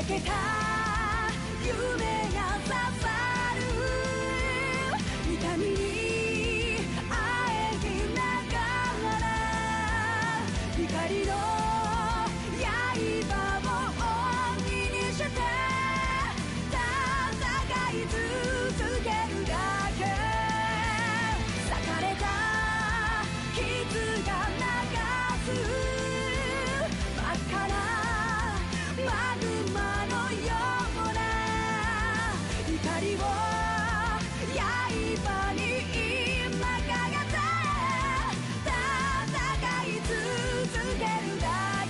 けた夢が刺さる痛みにあえぎながら光の刃を鬼にして戦い続けるだけ裂かれた傷が流す真っ赤なマグマのような怒りを刃に今かがって戦い続けるだけ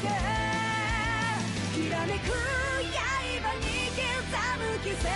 きらめく刃に刻む奇跡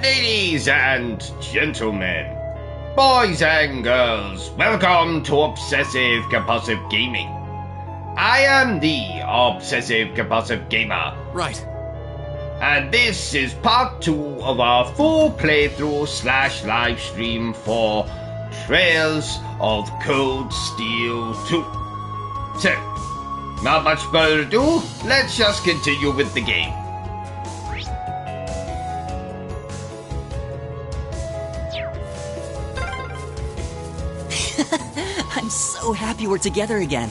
Ladies and gentlemen, boys and girls, welcome to Obsessive Compulsive Gaming. I am the Obsessive Compulsive Gamer. Right. And this is part 2 of our full playthrough / live stream for Trails of Cold Steel 2. So, not much further ado, let's just continue with the game. I'm so happy we're together again.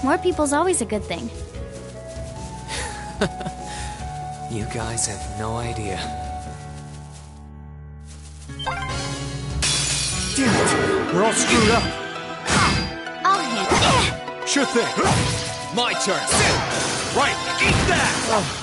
More people's always a good thing. You guys have no idea. Damn it! We're all screwed up. I'll handle it. Sure thing. My turn. Right, eat that!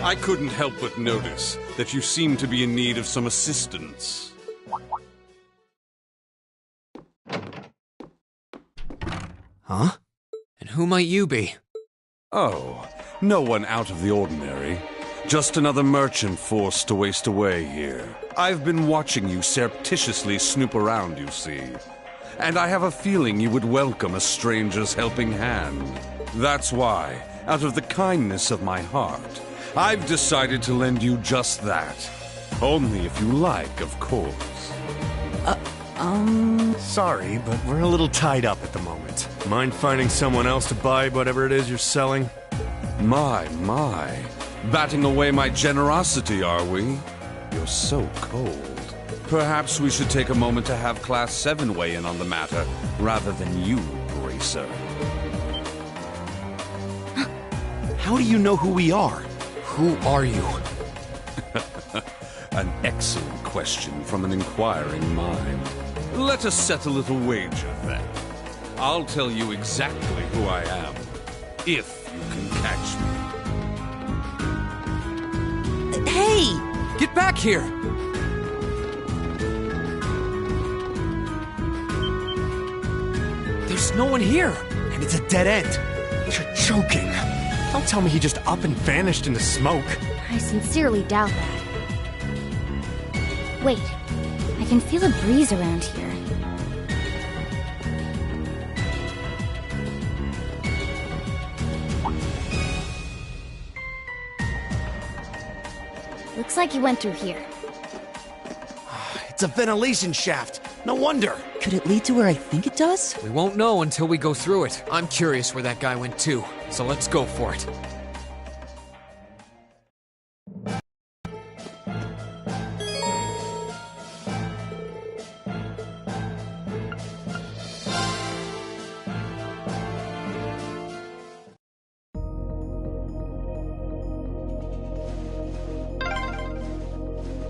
I couldn't help but notice that you seem to be in need of some assistance. Huh? And who might you be? Oh, no one out of the ordinary. Just another merchant forced to waste away here. I've been watching you surreptitiously snoop around, you see. And I have a feeling you would welcome a stranger's helping hand. That's why, out of the kindness of my heart, I've decided to lend you just that. Only if you like, of course. Sorry, but we're a little tied up at the moment. Mind finding someone else to buy whatever it is you're selling? My. Batting away my generosity, are we? You're so cold. Perhaps we should take a moment to have Class 7 weigh in on the matter, rather than you, Bracer. How do you know who we are? Who are you? An excellent question from an inquiring mind. Let us set a little wager, then. I'll tell you exactly who I am, if you can catch me. Hey! Get back here! There's no one here! And it's a dead end. You're joking. Don't tell me he just up and vanished into smoke. I sincerely doubt that. Wait, I can feel a breeze around here. Looks like he went through here. It's a ventilation shaft. No wonder. Could it lead to where I think it does? We won't know until we go through it. I'm curious where that guy went too, so let's go for it.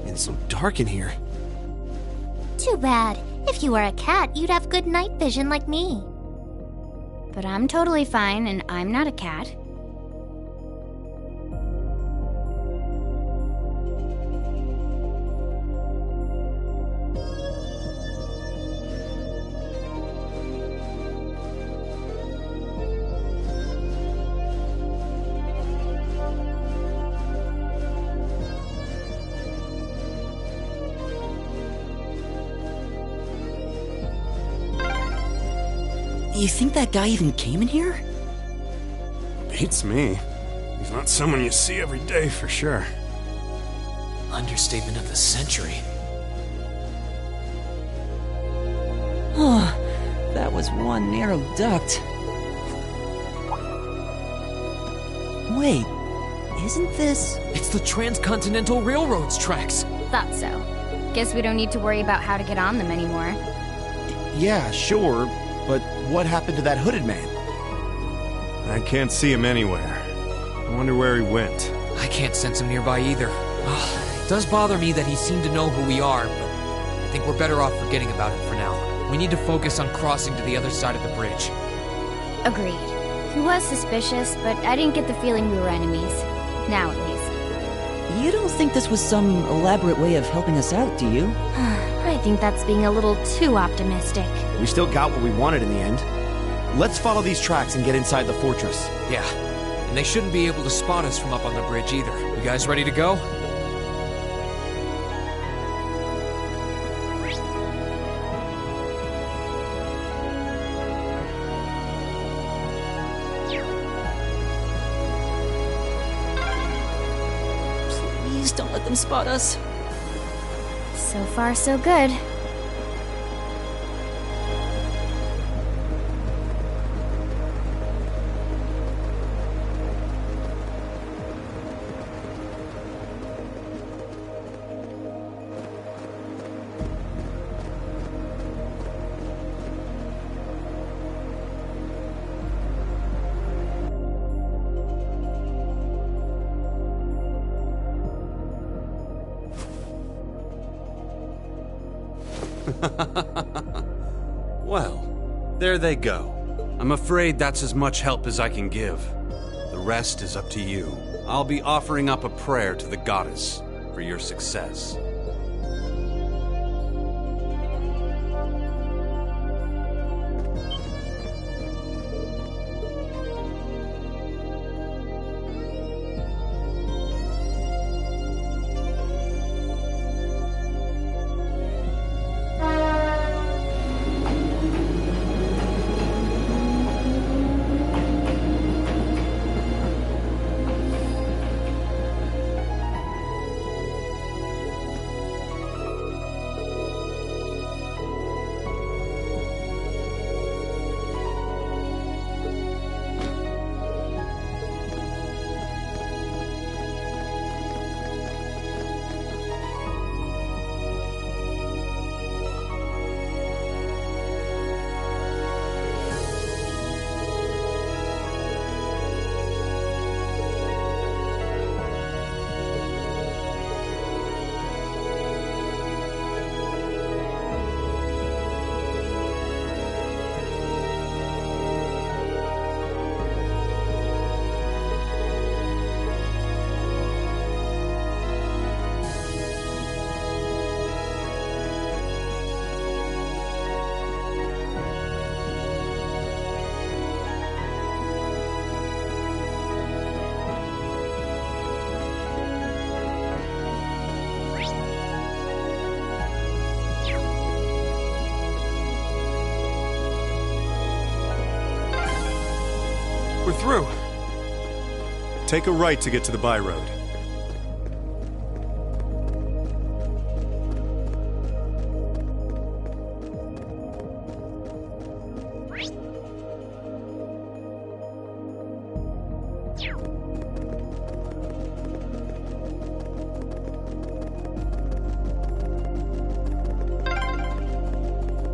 It's so dark in here. Too bad. If you were a cat, you'd have good night vision like me. But I'm totally fine, and I'm not a cat. You think that guy even came in here? Beats me. He's not someone you see every day for sure. Understatement of the century. Oh, that was one narrow duct. Wait, isn't this... It's the Transcontinental Railroad's tracks. Thought so. Guess we don't need to worry about how to get on them anymore. Yeah, sure, but what happened to that hooded man? I can't see him anywhere. I wonder where he went. I can't sense him nearby either. It does bother me that he seemed to know who we are, but I think we're better off forgetting about it for now. We need to focus on crossing to the other side of the bridge. Agreed. He was suspicious, but I didn't get the feeling we were enemies. Now at least. You don't think this was some elaborate way of helping us out, do you? I think that's being a little too optimistic. We still got what we wanted in the end. Let's follow these tracks and get inside the fortress. Yeah, and they shouldn't be able to spot us from up on the bridge either. You guys ready to go? Please don't let them spot us. So far, so good. Well, there they go. I'm afraid that's as much help as I can give. The rest is up to you. I'll be offering up a prayer to the goddess for your success. We're through. Take a right to get to the by road.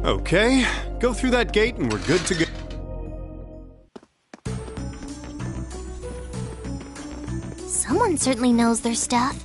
Okay, go through that gate and we're good to go. Someone certainly knows their stuff.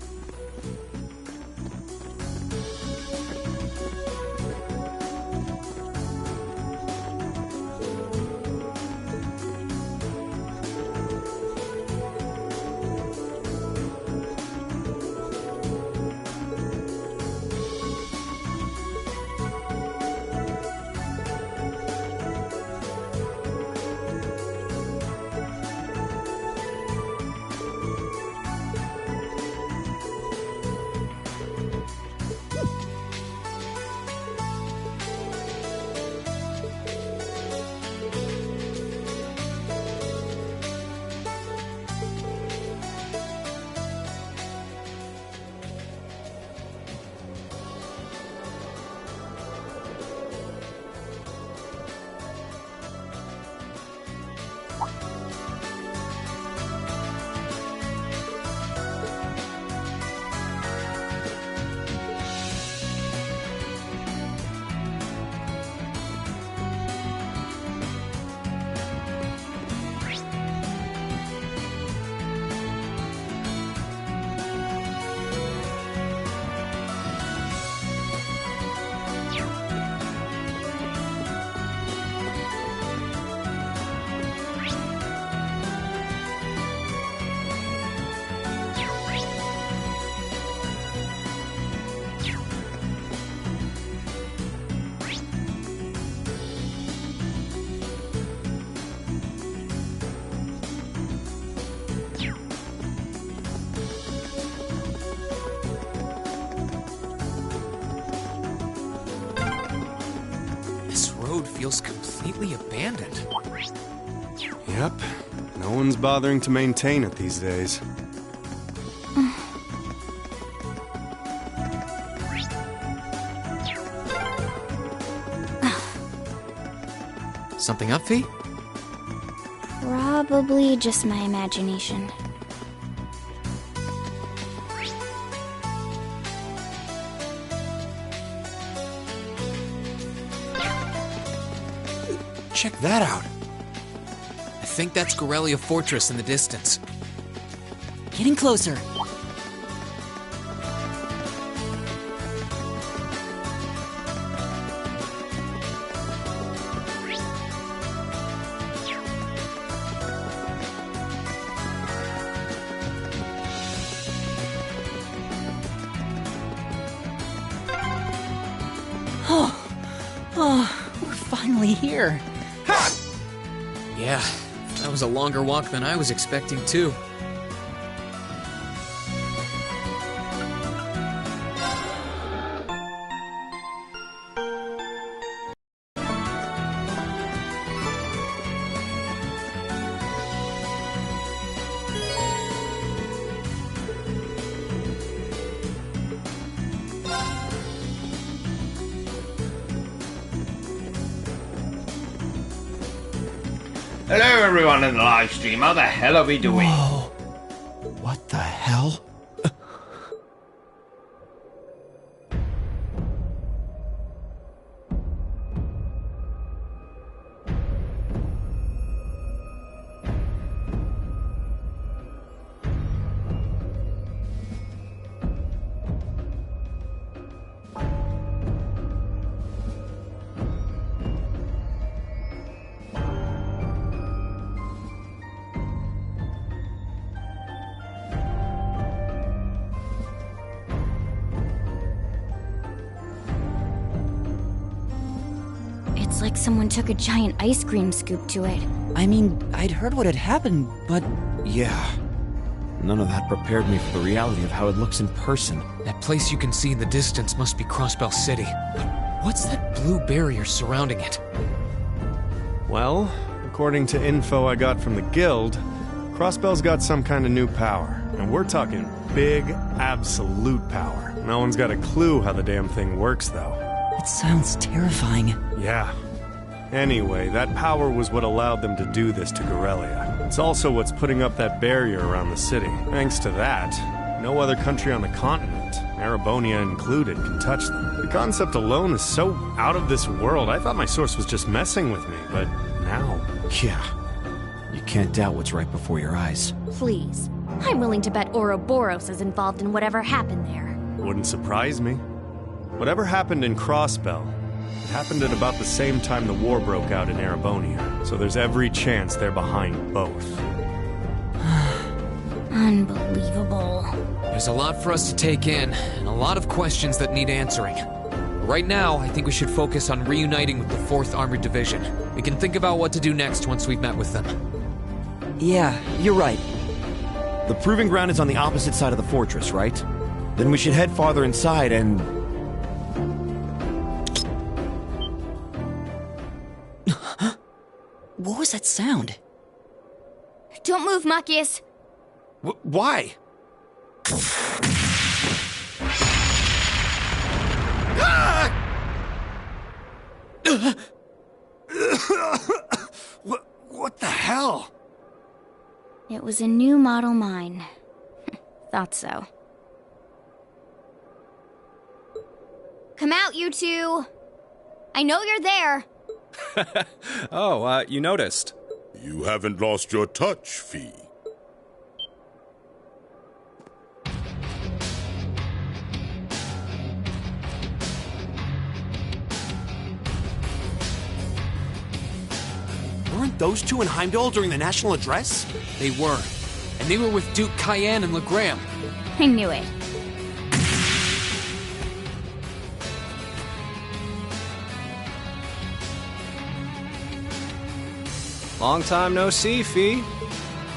Feels completely abandoned. Yep. No one's bothering to maintain it these days. Something up, Fee? Probably just my imagination. Check that out. I think that's Corellia Fortress in the distance. Getting closer. Oh, we're finally here. Yeah, that was a longer walk than I was expecting, too. Hello everyone in the live stream, how the hell are we doing? Whoa. What the hell? It's like someone took a giant ice cream scoop to it. I mean, I'd heard what had happened, but... Yeah. None of that prepared me for the reality of how it looks in person. That place you can see in the distance must be Crossbell City. But what's that blue barrier surrounding it? Well, According to info I got from the guild, Crossbell's got some kind of new power. And we're talking big, absolute power. No one's got a clue how the damn thing works, though. It sounds terrifying. Yeah. Anyway, that power was what allowed them to do this to Corellia. It's also what's putting up that barrier around the city. Thanks to that, no other country on the continent, Erebonia included, can touch them. The concept alone is so out of this world. I thought my source was just messing with me, but now... Yeah. You can't doubt what's right before your eyes. Please. I'm willing to bet Ouroboros is involved in whatever happened there. Wouldn't surprise me. Whatever happened in Crossbell, it happened at about the same time the war broke out in Erebonia, so there's every chance they're behind both. Unbelievable. There's a lot for us to take in, and a lot of questions that need answering. Right now, I think we should focus on reuniting with the 4th Armored Division. We can think about what to do next once we've met with them. Yeah, you're right. The proving ground is on the opposite side of the fortress, right? Then we should head farther inside and... What was that sound? Don't move, Machias. Why? What the hell? It was a new model mine. Thought so. Come out, you two! I know you're there! Oh, you noticed. You haven't lost your touch, Fee. Weren't those two in Heimdall during the national address? They were. And they were with Duke Cayenne and Legram. I knew it. Long time no see, Fee.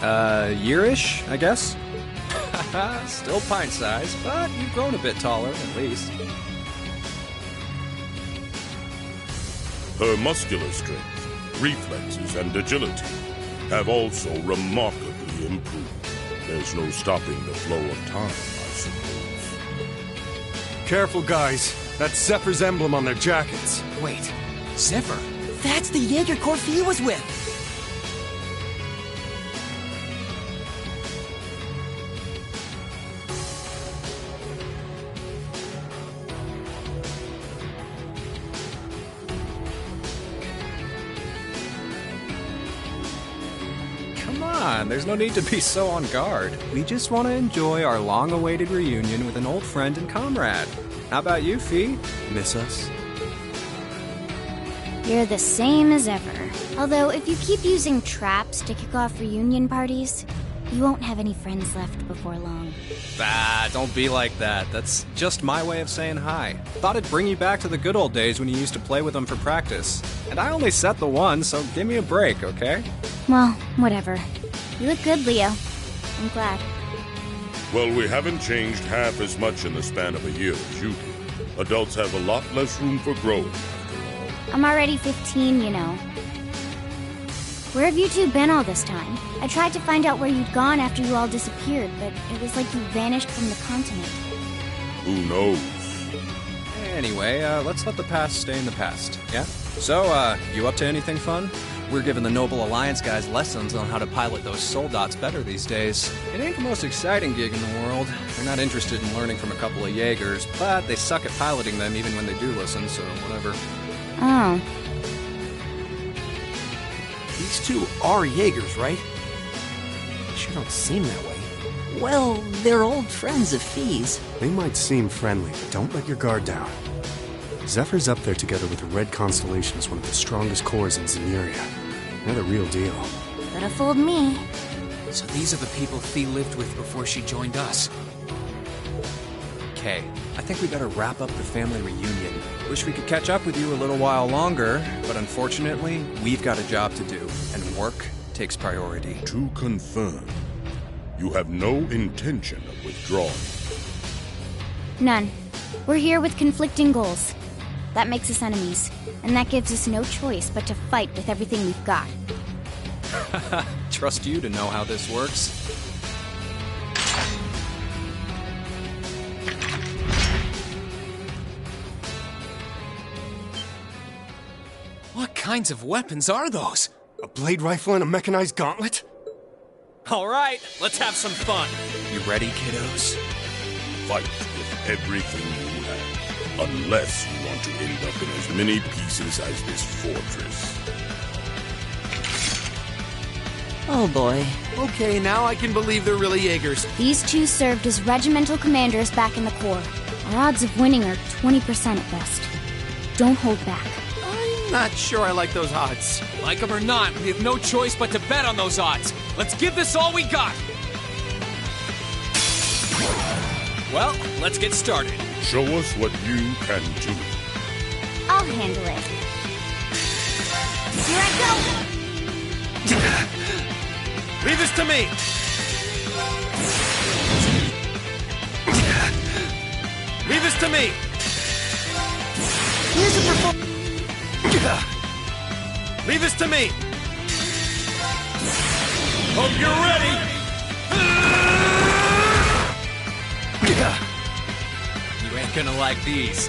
Yearish, I guess? Still pint-sized, but you've grown a bit taller, at least. Her muscular strength, reflexes, and agility have also remarkably improved. There's no stopping the flow of time, I suppose. Careful, guys. That's Zephyr's emblem on their jackets. Wait, Zephyr? That's the Jaeger Corps Fee was with! There's no need to be so on guard. We just want to enjoy our long-awaited reunion with an old friend and comrade. How about you, Fee? Miss us? You're the same as ever. Although, if you keep using traps to kick off reunion parties, you won't have any friends left before long. Don't be like that. That's just my way of saying hi. Thought it'd bring you back to the good old days when you used to play with them for practice. And I only set the one, so give me a break, okay? Well, whatever. You look good, Leo. I'm glad. Well, we haven't changed half as much in the span of a year as you did. Adults have a lot less room for growth. I'm already 15, you know. Where have you two been all this time? I tried to find out where you'd gone after you all disappeared, but it was like you vanished from the continent. Who knows? Anyway, let's let the past stay in the past, yeah? So, you up to anything fun? We're giving the Noble Alliance guys lessons on how to pilot those soldats better these days. It ain't the most exciting gig in the world. They're not interested in learning from a couple of Jaegers, but they suck at piloting them even when they do listen, so whatever. Oh. These two are Jaegers, right? They sure don't seem that way. Well, they're old friends of Fee's. They might seem friendly, but don't let your guard down. Zephyr's up there together with the Red Constellation as one of the strongest corps in Zemuria. They're the real deal. Could have fooled me. So these are the people Fee lived with before she joined us. Okay, I think we better wrap up the family reunion. Wish we could catch up with you a little while longer, but unfortunately, we've got a job to do, and work takes priority. To confirm, you have no intention of withdrawing. None. We're here with conflicting goals. That makes us enemies, and that gives us no choice but to fight with everything we've got. Trust you to know how this works. What kinds of weapons are those? A blade rifle and a mechanized gauntlet? All right, let's have some fun. You ready, kiddos? Fight with everything you have, unless you want to end up in as many pieces as this fortress. Oh boy. Okay, now I can believe they're really Jaegers. These two served as regimental commanders back in the Corps. Our odds of winning are 20% at best. Don't hold back. I'm not sure I like those odds. Like them or not, we have no choice but to bet on those odds. Let's give this all we got. Well, let's get started. Show us what you can do. I'll handle it. Here I go! Leave this to me. Leave this to me. Here's a performance. Leave this to me. Hope you're ready. You ain't gonna like these.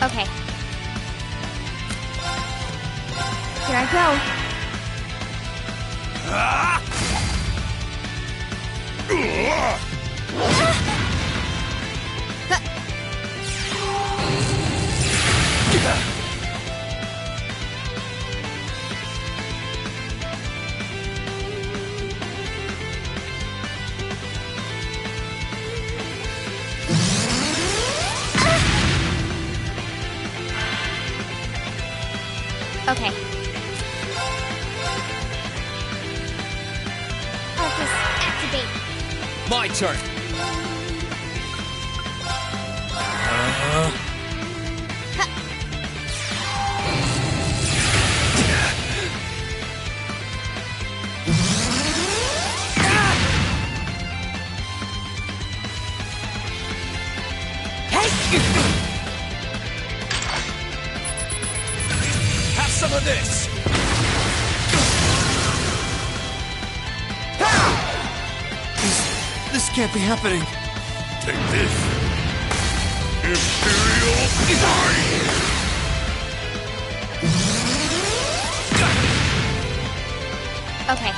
Okay. Here I go. Okay. Focus, activate. My turn. Have some of this. This can't be happening. Take this. Imperial Fire! Okay.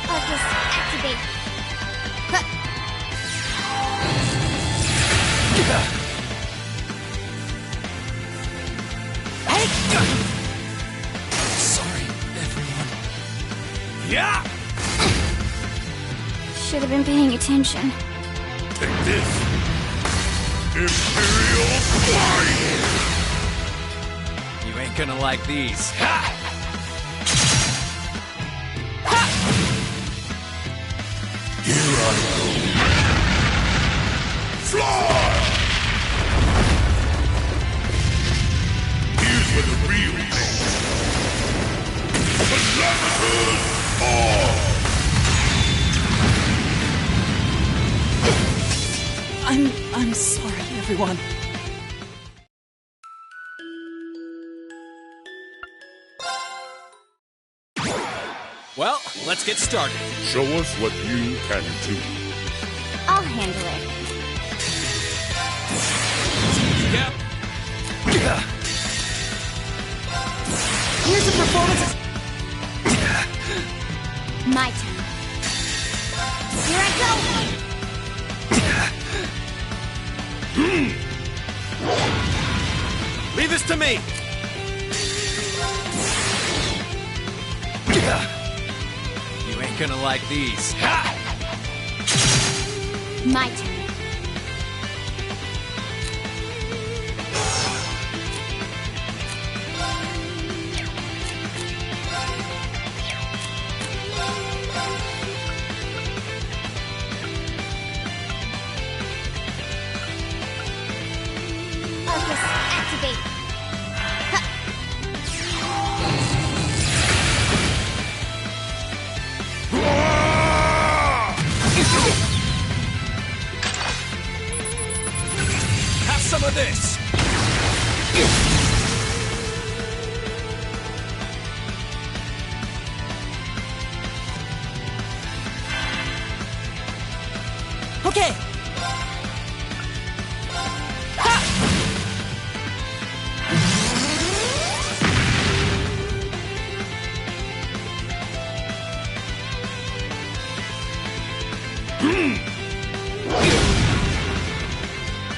Focus, activate. Sorry, everyone. Yeah. Should have been paying attention. Take this. Imperial Fire! You ain't gonna like these. Here I go. Fly! Here's where the real thing. Calamities are! I'm sorry, everyone. Well, let's get started. Show us what you can do. I'll handle it. Yep. Here's a performance. My turn. Here I go! Leave this to me. You ain't gonna like these. My turn. Focus, activate. Have some of this! Okay!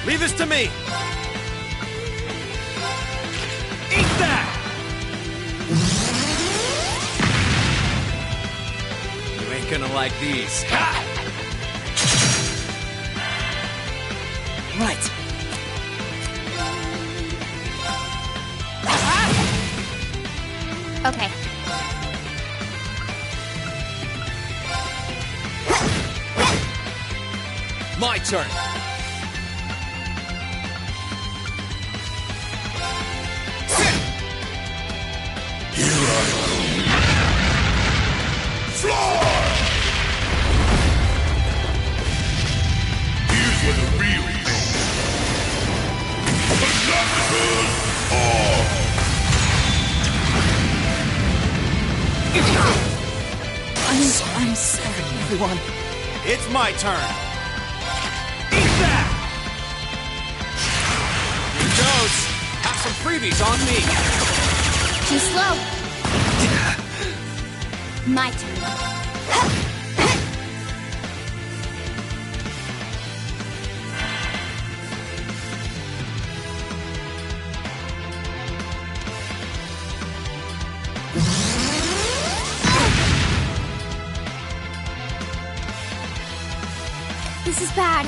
Leave this to me! Eat that! You ain't gonna like these. Right. Okay. My turn. Here's where the real I'm sorry, everyone. It's my turn. Eat that! Here goes. Have some freebies on me. Too slow. My turn. This is bad.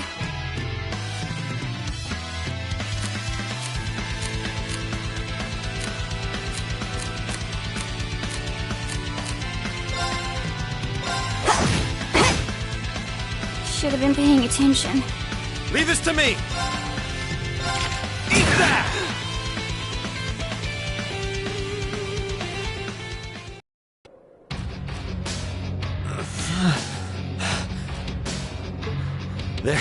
Should have been paying attention. Leave this to me! Eat that! They're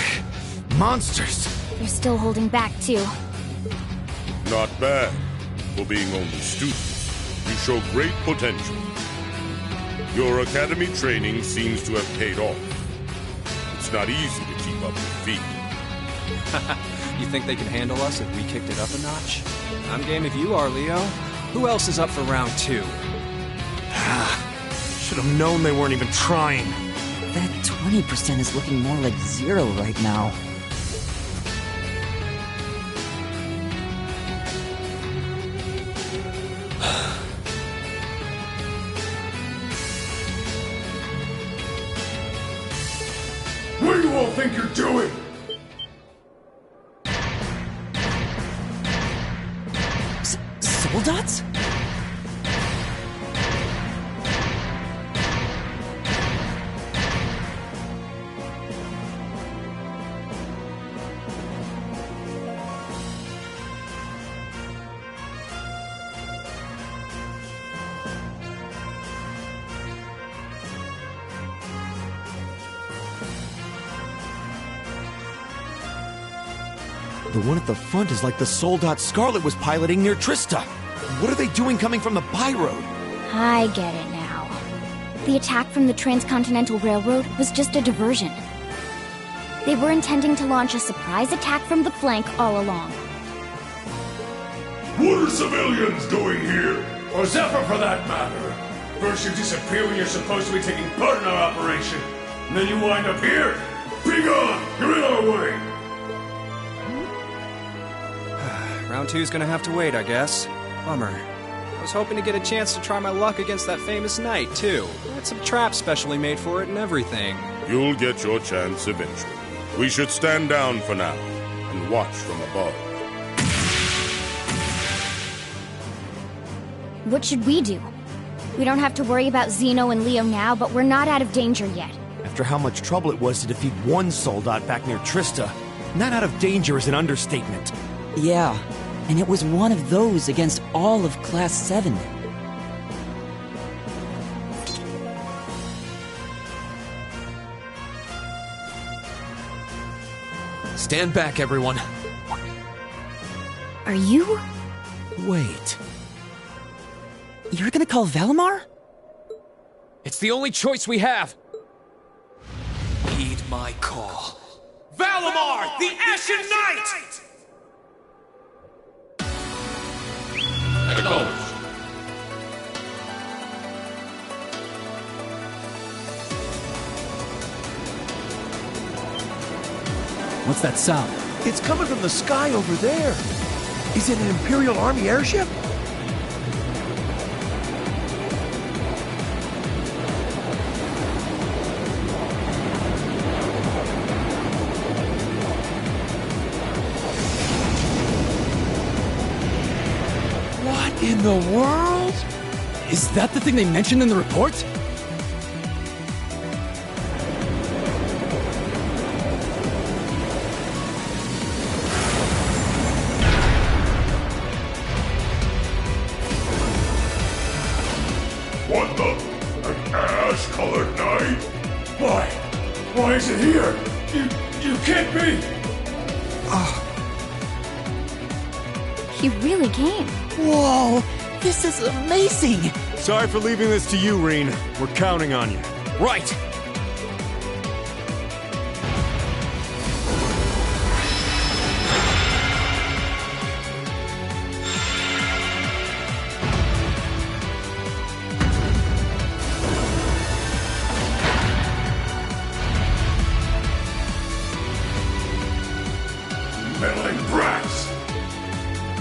monsters. They're still holding back, too. Not bad. For being only students, you show great potential. Your academy training seems to have paid off. It's not easy to keep up with Vita. You think they can handle us if we kicked it up a notch? I'm game if you are, Leo. Who else is up for round 2? Should have known they weren't even trying. That 20% is looking more like 0 right now. What do you all think you're doing? Soldats? The one at the front is like the Soldat Scarlet was piloting near Trista. What are they doing coming from the by-road? I get it now. The attack from the Transcontinental Railroad was just a diversion. They were intending to launch a surprise attack from the flank all along. What are civilians doing here? Or Zephyr, for that matter? First you disappear when you're supposed to be taking part in our operation, and then you wind up here? Be gone! You're in our way! Round 2's gonna have to wait, I guess. Bummer. I was hoping to get a chance to try my luck against that famous knight, too. I had some traps specially made for it and everything. You'll get your chance eventually. We should stand down for now, and watch from above. What should we do? We don't have to worry about Zeno and Leo now, but we're not out of danger yet. After how much trouble it was to defeat one Soldat back near Trista, not out of danger is an understatement. Yeah, and it was one of those against all of Class 7. Stand back, everyone. Are you? Wait. You're gonna call Valimar? It's the only choice we have. Heed my call. Valimar, the Ashen Knight! Acknowledged. What's that sound? It's coming from the sky over there. Is it an Imperial Army airship? What in the world? Is that the thing they mentioned in the report? What the? An ash-colored knight? Why? Why is it here? You can't be! He really came. Whoa! This is amazing! Sorry for leaving this to you, Reen. We're counting on you. Right! Meddling brats!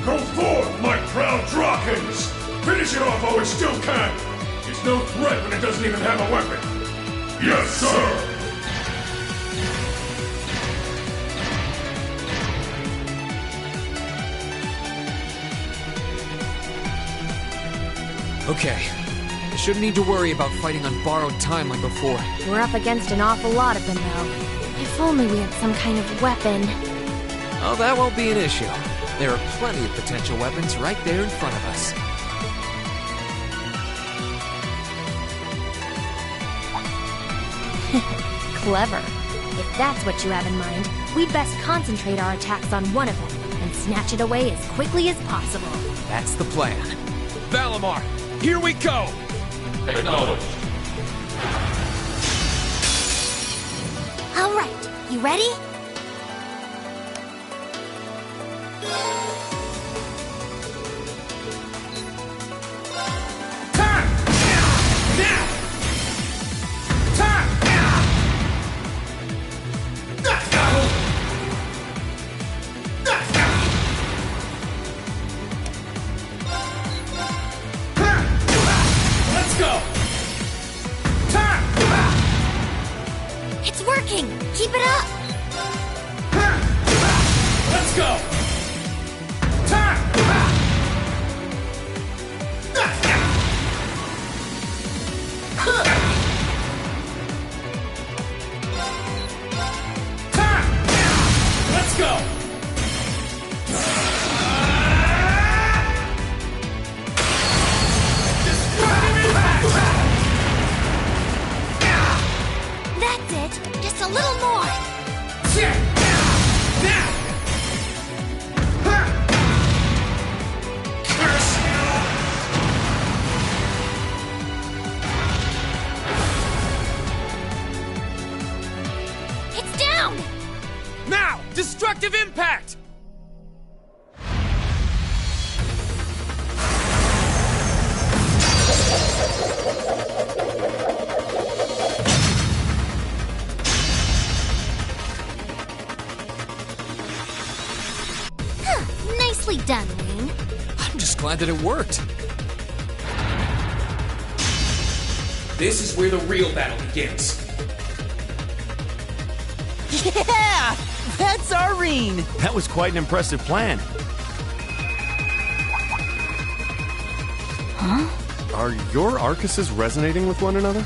Go forth, my proud Drakens! Finish it off while we still can! It's no threat when it doesn't even have a weapon! Yes, sir! Okay. I shouldn't need to worry about fighting on borrowed time like before. We're up against an awful lot of them, though. If only we had some kind of weapon. Oh, that won't be an issue. There are plenty of potential weapons right there in front of us. Clever. If that's what you have in mind, we'd best concentrate our attacks on one of them and snatch it away as quickly as possible. That's the plan. Valimar, here we go! Acknowledged. All right, you ready? It's working! Keep it up! Let's go! Let's go! That's it! Just a little more! It's down! Now! Destructive impact! Nicely done, Wayne. I'm just glad that it worked. This is where the real battle begins. Yeah! That's Irene! That was quite an impressive plan. Huh? Are your Arcuses resonating with one another?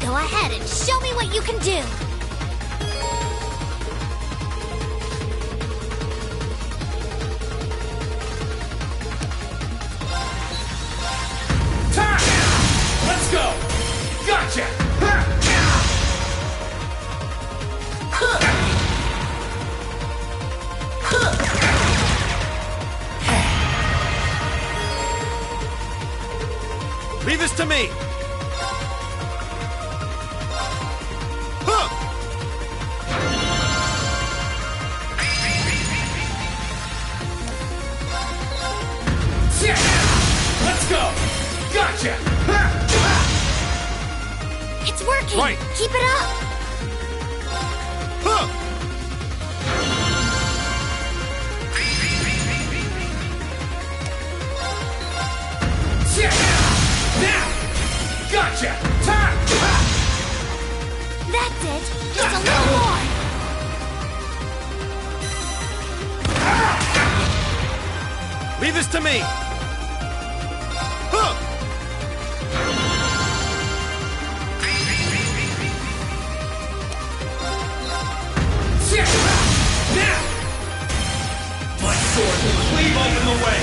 Go ahead and show me what you can do! Let's go! Gotcha! this to me! Huh! Let's go! Gotcha! It's working! Right. Keep it up! Huh! Now! Gotcha! Time! That's it! Just a little more! Leave this to me! Huh! Now! My sword will cleave open the way!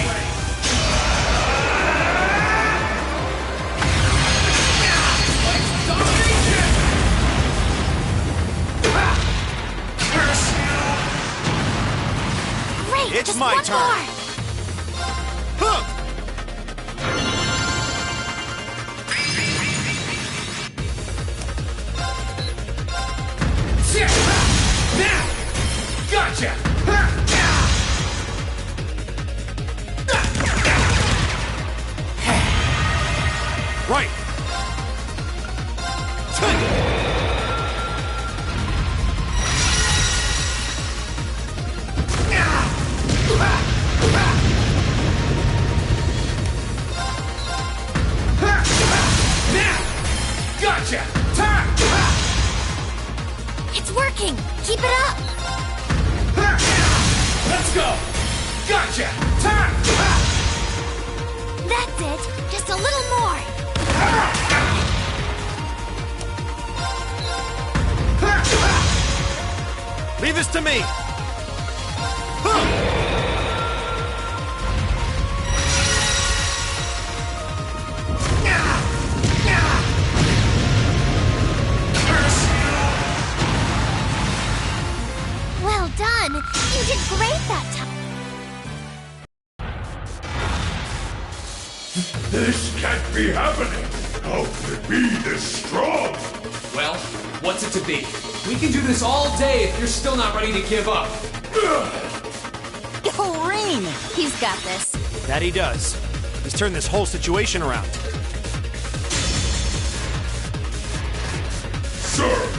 Great! It's just my one turn. more! Huh! Now! Gotcha! Right! Now! Gotcha! Time! It's working! Keep it up! Let's go! Gotcha! Time! That's it! Just a little more! Leave this to me! Well done! You did great that time! This can't be happening! How could it be this strong? Well, what's it to be? We can do this all day if you're still not ready to give up. Yo, Rain! He's got this. That he does. He's turned this whole situation around. Sir,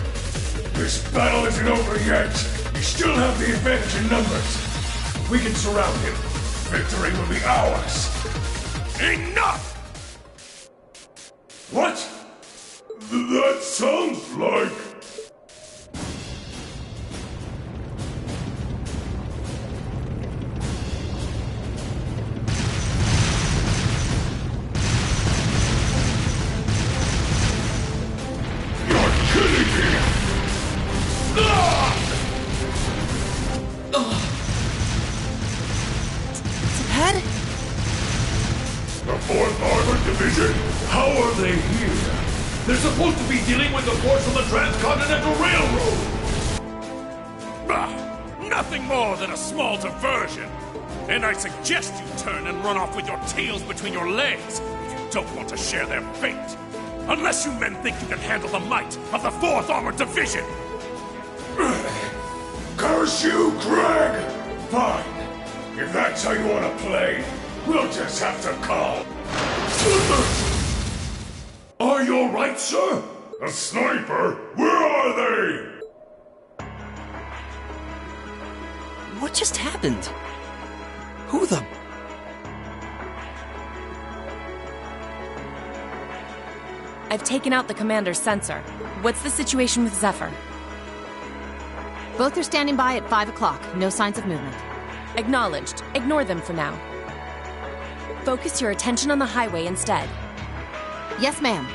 this battle isn't over yet. We still have the advantage in numbers. We can surround him. Victory will be ours. Enough! What? That sounds like... You're killing me! Dad? The 4th Armored Division? How are they here? They're supposed to be dealing with the force from the Transcontinental Railroad! Nothing more than a small diversion. And I suggest you turn and run off with your tails between your legs if you don't want to share their fate. Unless you men think you can handle the might of the 4th Armored Division. Curse you, Greg! Fine. If that's how you want to play, we'll just have to call. Are you alright, sir? A sniper? Where are they? What just happened? Who the... I've taken out the commander's sensor. What's the situation with Zephyr? Both are standing by at 5 o'clock. No signs of movement. Acknowledged. Ignore them for now. Focus your attention on the highway instead. Yes, ma'am.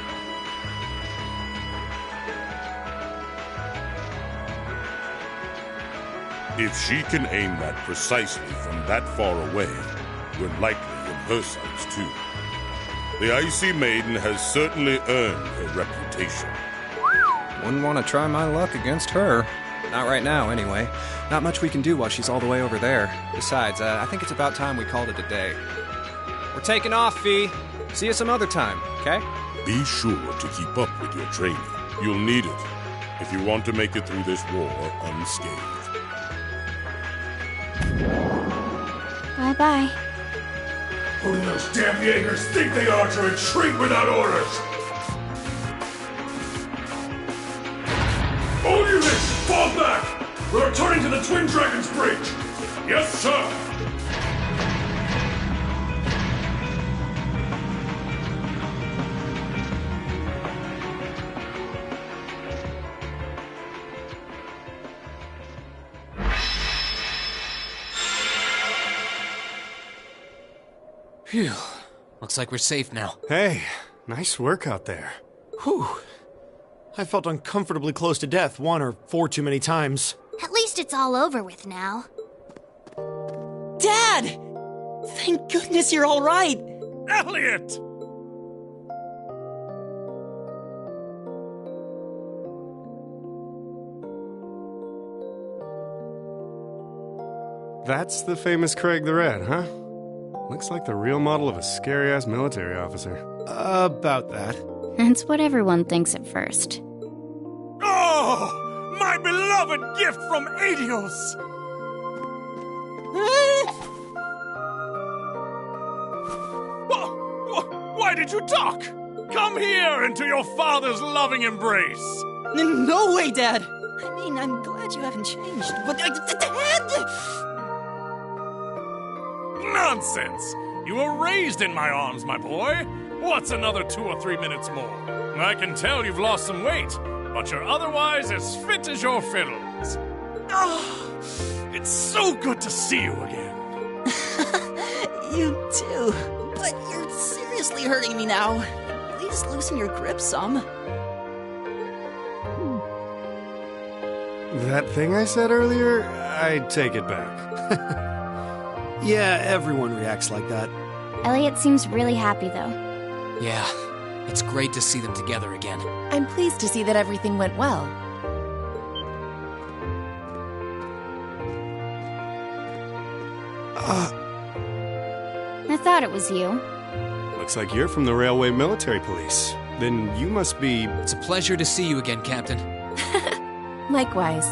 If she can aim that precisely from that far away, we're likely in her sights too. The Icy Maiden has certainly earned her reputation. Wouldn't want to try my luck against her. Not right now, anyway. Not much we can do while she's all the way over there. Besides, I think it's about time we called it a day. We're taking off, Fee. See you some other time, okay? Be sure to keep up with your training. You'll need it if you want to make it through this war unscathed. Bye-bye. Who do those damn Jaegers think they are to retreat without orders? All units, fall back! We're returning to the Twin Dragons Bridge! Yes, sir! Phew. Looks like we're safe now. Hey, nice work out there. Whew. I felt uncomfortably close to death 1 or 4 too many times. At least it's all over with now. Dad! Thank goodness you're all right. Elliot! That's the famous Craig the Red, huh? Looks like the real model of a scary-ass military officer. About that. That's what everyone thinks at first. Oh! My beloved gift from Adios! Why did you duck? Come here into your father's loving embrace! No way, Dad! I mean, I'm glad you haven't changed, but Dad! Nonsense! You were raised in my arms, my boy. What's another 2 or 3 minutes more? I can tell you've lost some weight, but you're otherwise as fit as your fiddles. Oh, it's so good to see you again. You too. But you're seriously hurting me now. Please loosen your grip some. That thing I said earlier, I take it back. Yeah, everyone reacts like that. Elliot seems really happy, though. Yeah, it's great to see them together again. I'm pleased to see that everything went well. I thought it was you. Looks like you're from the Railway Military Police. Then you must be... It's a pleasure to see you again, Captain. Likewise.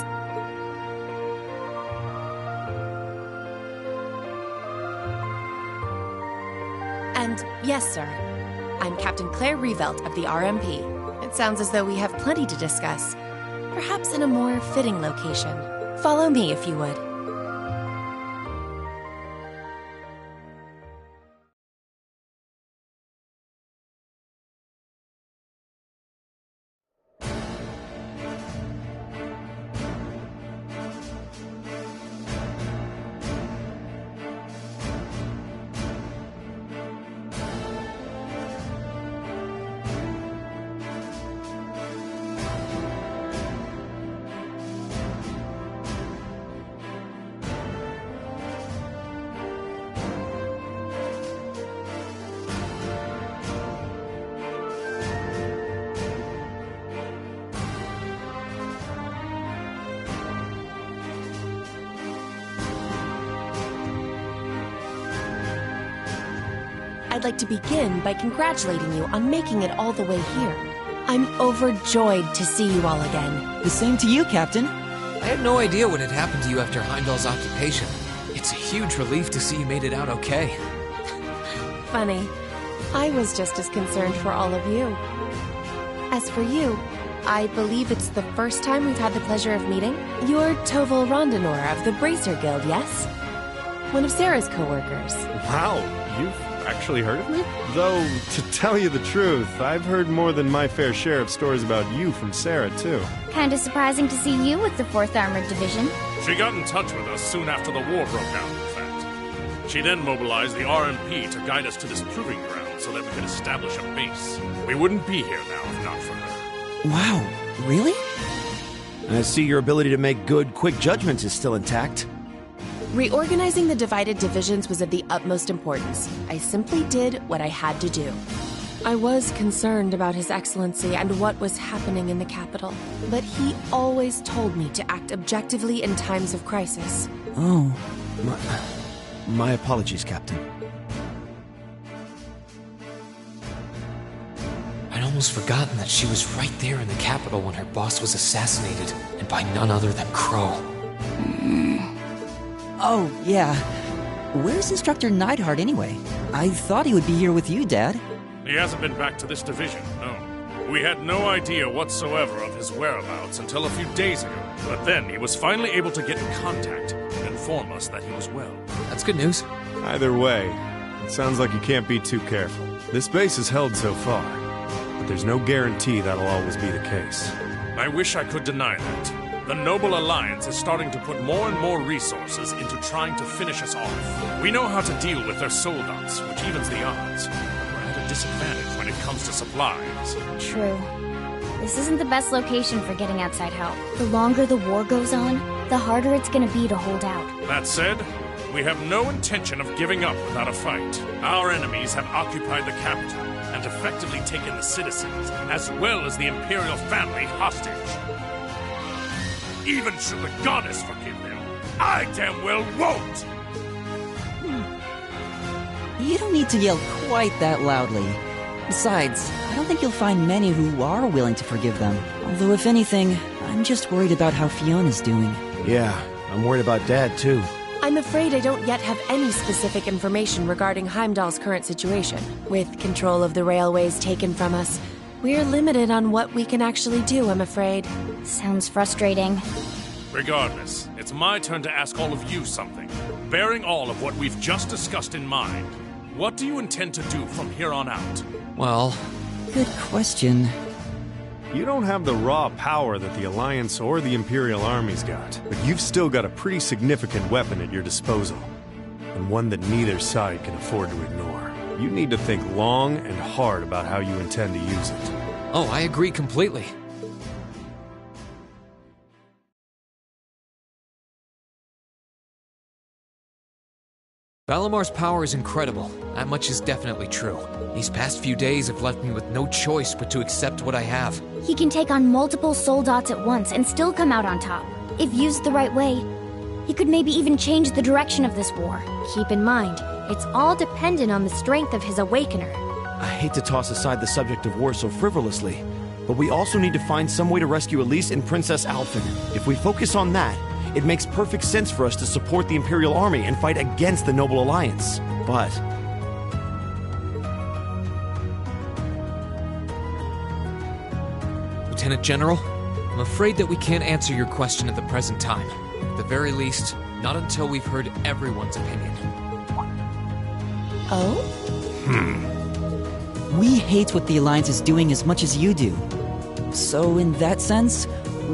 And yes, sir. I'm Captain Claire Revelt of the RMP. It sounds as though we have plenty to discuss. Perhaps in a more fitting location. Follow me if you would. I'd like to begin by congratulating you on making it all the way here. I'm overjoyed to see you all again. The same to you, Captain. I had no idea what had happened to you after Heimdall's occupation. It's a huge relief to see you made it out okay. Funny. I was just as concerned for all of you. As for you, I believe it's the first time we've had the pleasure of meeting. You're Toval Rondinor of the Bracer Guild, yes? One of Sarah's co-workers. Wow, you've actually heard of me? Though, to tell you the truth, I've heard more than my fair share of stories about you from Sarah, too. Kinda surprising to see you with the 4th Armored Division. She got in touch with us soon after the war broke out, in fact. She then mobilized the RMP to guide us to this proving ground so that we could establish a base. We wouldn't be here now if not for her. Wow, really? I see your ability to make good, quick judgments is still intact. Reorganizing the divided divisions was of the utmost importance. I simply did what I had to do. I was concerned about His Excellency and what was happening in the capital, but he always told me to act objectively in times of crisis. Oh, my apologies, Captain. almost forgotten that she was right there in the capital when her boss was assassinated, and by none other than Crow. Oh, yeah. Where's Instructor Neidhart anyway? I thought he would be here with you, Dad. He hasn't been back to this division, no. We had no idea whatsoever of his whereabouts until a few days ago. But then he was finally able to get in contact and inform us that he was well. That's good news. Either way, it sounds like you can't be too careful. This base is held so far, but there's no guarantee that'll always be the case. I wish I could deny that. The Noble Alliance is starting to put more and more resources into trying to finish us off. We know how to deal with their soldiers, which evens the odds. But we're at a disadvantage when it comes to supplies. True. This isn't the best location for getting outside help. The longer the war goes on, the harder it's gonna be to hold out. That said, we have no intention of giving up without a fight. Our enemies have occupied the capital and effectively taken the citizens, as well as the Imperial family, hostage. Even should the goddess forgive them, I damn well won't! You don't need to yell quite that loudly. Besides, I don't think you'll find many who are willing to forgive them. Although if anything, I'm just worried about how Fiona's doing. Yeah, I'm worried about Dad too. I'm afraid I don't yet have any specific information regarding Heimdall's current situation. With control of the railways taken from us, we're limited on what we can actually do, I'm afraid. Sounds frustrating. Regardless, it's my turn to ask all of you something. Bearing all of what we've just discussed in mind, what do you intend to do from here on out? Well... Good question. You don't have the raw power that the Alliance or the Imperial armies got, but you've still got a pretty significant weapon at your disposal, and one that neither side can afford to ignore. You need to think long and hard about how you intend to use it. Oh, I agree completely. Valamar's power is incredible. That much is definitely true. These past few days have left me with no choice but to accept what I have. He can take on multiple soul dots at once and still come out on top. If used the right way, he could maybe even change the direction of this war. Keep in mind, it's all dependent on the strength of his awakener. I hate to toss aside the subject of war so frivolously, but we also need to find some way to rescue Elise and Princess Alphen. If we focus on that, it makes perfect sense for us to support the Imperial Army and fight against the Noble Alliance. But... Lieutenant General, I'm afraid that we can't answer your question at the present time. At the very least, not until we've heard everyone's opinion. Oh? We hate what the Alliance is doing as much as you do. So in that sense,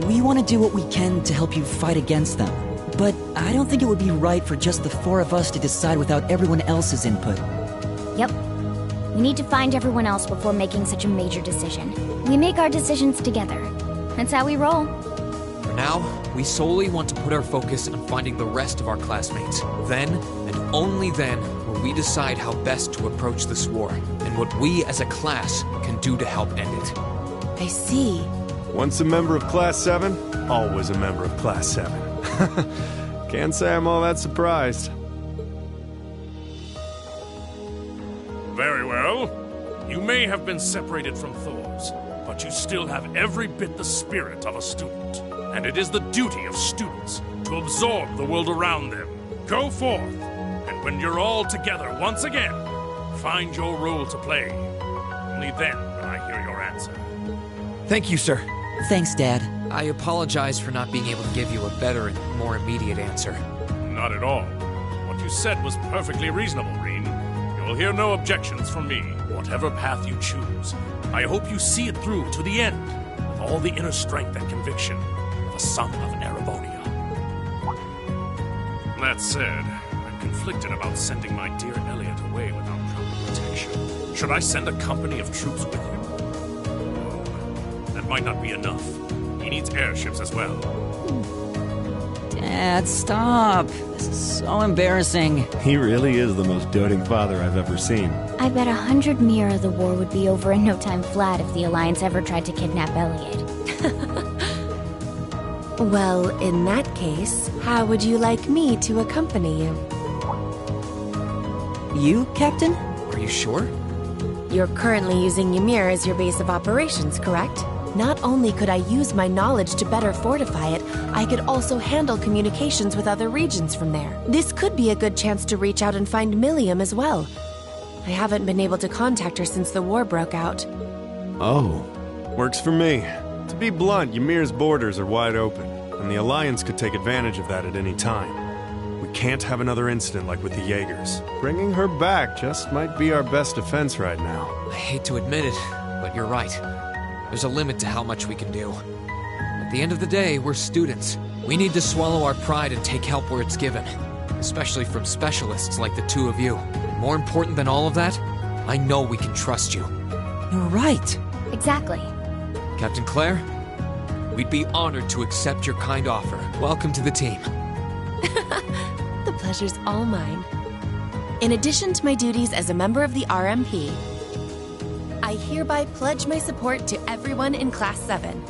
we want to do what we can to help you fight against them. But I don't think it would be right for just the four of us to decide without everyone else's input. Yep. We need to find everyone else before making such a major decision. We make our decisions together. That's how we roll. For now, we solely want to put our focus on finding the rest of our classmates. Then, and only then, will we decide how best to approach this war, and what we as a class can do to help end it. I see. Once a member of Class 7, always a member of Class 7. Can't say I'm all that surprised. Very well. You may have been separated from Thors, but you still have every bit the spirit of a student. And it is the duty of students to absorb the world around them. Go forth, and when you're all together once again, find your role to play. Only then will I hear your answer. Thank you, sir. Thanks, Dad. I apologize for not being able to give you a better and more immediate answer. Not at all. What you said was perfectly reasonable, Reen. You'll hear no objections from me, whatever path you choose. I hope you see it through to the end, with all the inner strength and conviction of a son of Erebonia. That said, I'm conflicted about sending my dear Elliot away without proper protection. Should I send a company of troops with him? No, that might not be enough. He needs airships as well. Dad, stop. This is so embarrassing. He really is the most doting father I've ever seen. I bet 100 Mira the war would be over in no time flat if the Alliance ever tried to kidnap Elliot. Well, in that case, how would you like me to accompany you? You, Captain? Are you sure? You're currently using Ymir as your base of operations, correct? Not only could I use my knowledge to better fortify it, I could also handle communications with other regions from there. This could be a good chance to reach out and find Milliam as well. I haven't been able to contact her since the war broke out. Oh, works for me. To be blunt, Ymir's borders are wide open, and the Alliance could take advantage of that at any time. We can't have another incident like with the Jaegers. Bringing her back just might be our best defense right now. I hate to admit it, but you're right. There's a limit to how much we can do. At the end of the day, we're students. We need to swallow our pride and take help where it's given. Especially from specialists like the two of you. More important than all of that, I know we can trust you. You're right. Exactly. Captain Claire, we'd be honored to accept your kind offer. Welcome to the team. The pleasure's all mine. In addition to my duties as a member of the RMP, I hereby pledge my support to everyone in Class 7.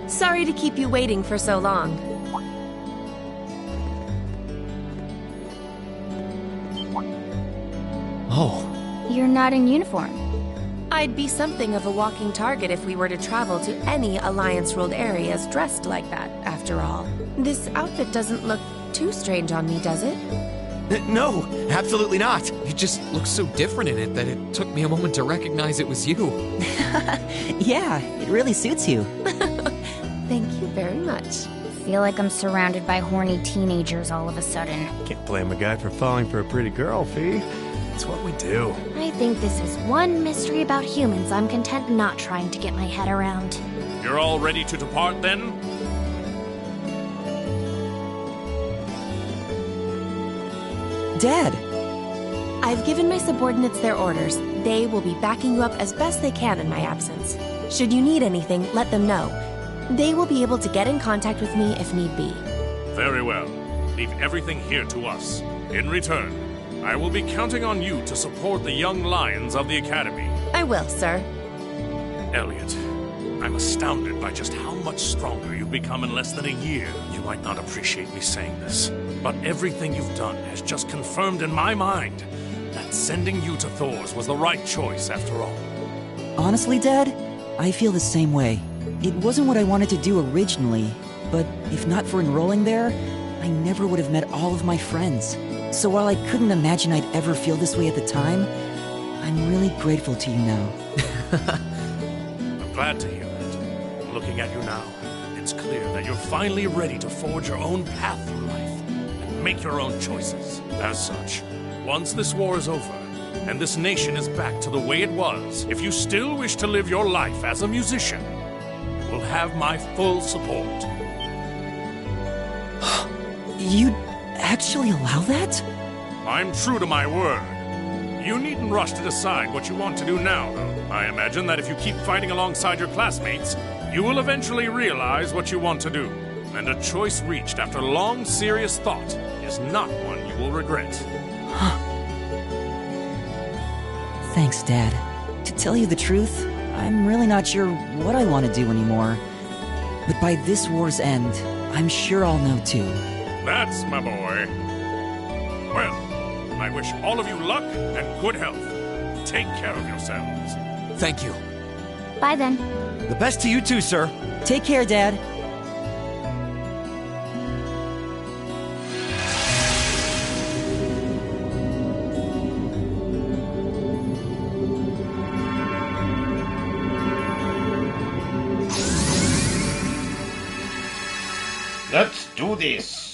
Sorry to keep you waiting for so long. Oh. You're not in uniform. I'd be something of a walking target if we were to travel to any Alliance-ruled areas dressed like that, after all. This outfit doesn't look too strange on me, does it? No, absolutely not. You just look so different in it that it took me a moment to recognize it was you. Yeah, it really suits you. Thank you very much. Feel like I'm surrounded by horny teenagers all of a sudden. Can't blame a guy for falling for a pretty girl, Fee. It's what we do. I think this is one mystery about humans I'm content not trying to get my head around. You're all ready to depart then? Dad! I've given my subordinates their orders. They will be backing you up as best they can in my absence. Should you need anything, let them know. They will be able to get in contact with me if need be. Very well. Leave everything here to us. In return, I will be counting on you to support the young lions of the Academy. I will, sir. Elliot, I'm astounded by just how much stronger you've become in less than a year. You might not appreciate me saying this, but everything you've done has just confirmed in my mind that sending you to Thor's was the right choice after all. Honestly, Dad, I feel the same way. It wasn't what I wanted to do originally, but if not for enrolling there, I never would have met all of my friends. So while I couldn't imagine I'd ever feel this way at the time, I'm really grateful to you now. I'm glad to hear that. Looking at you now, it's clear that you're finally ready to forge your own path through life and make your own choices. As such, once this war is over, and this nation is back to the way it was, if you still wish to live your life as a musician, you will have my full support. You'd actually allow that? I'm true to my word. You needn't rush to decide what you want to do now, though. I imagine that if you keep fighting alongside your classmates, you will eventually realize what you want to do. And a choice reached after long, serious thought is not one you will regret. Thanks, Dad. To tell you the truth, I'm really not sure what I want to do anymore. But by this war's end, I'm sure I'll know too. That's my boy. Well, I wish all of you luck and good health. Take care of yourselves. Thank you. Bye then. The best to you too, sir. Take care, Dad. Let's do this.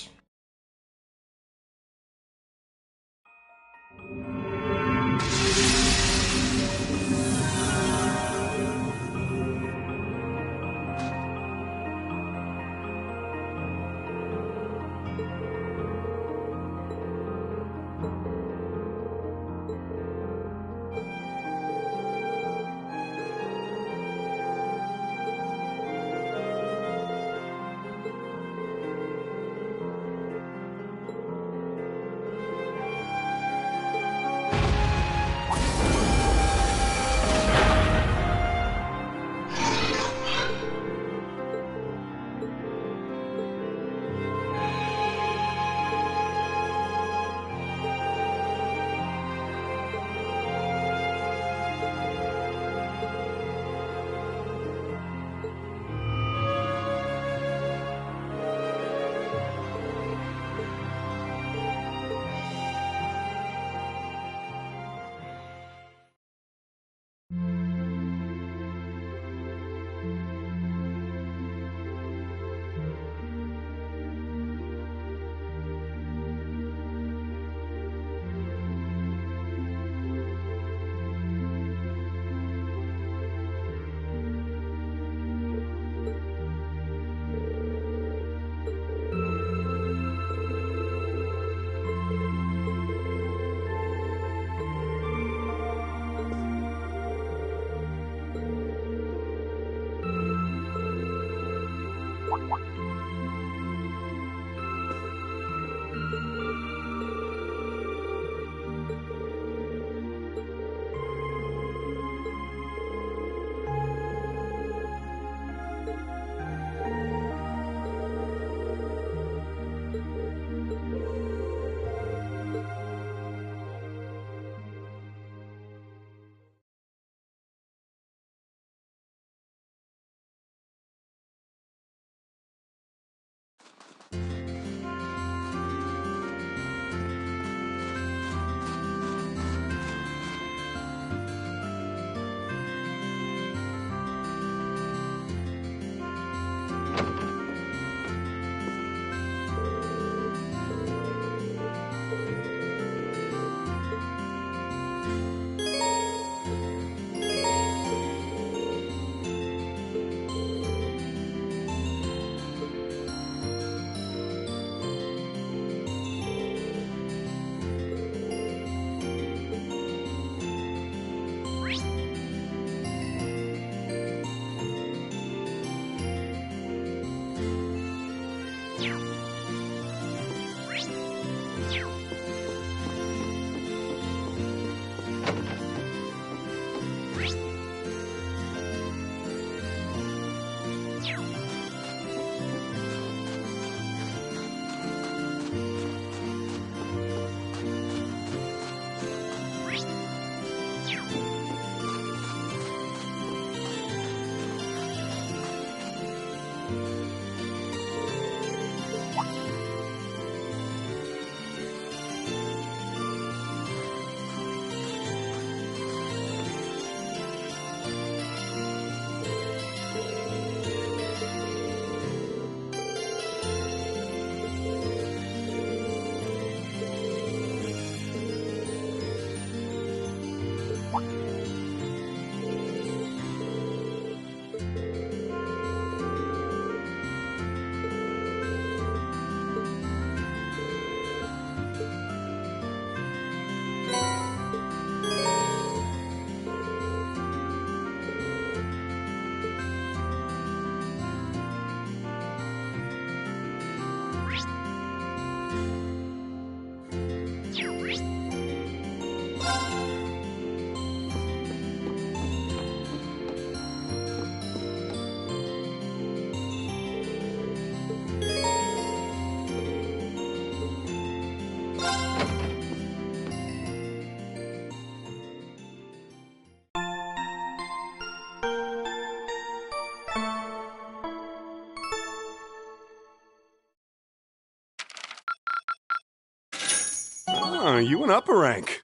Oh, you went up a rank.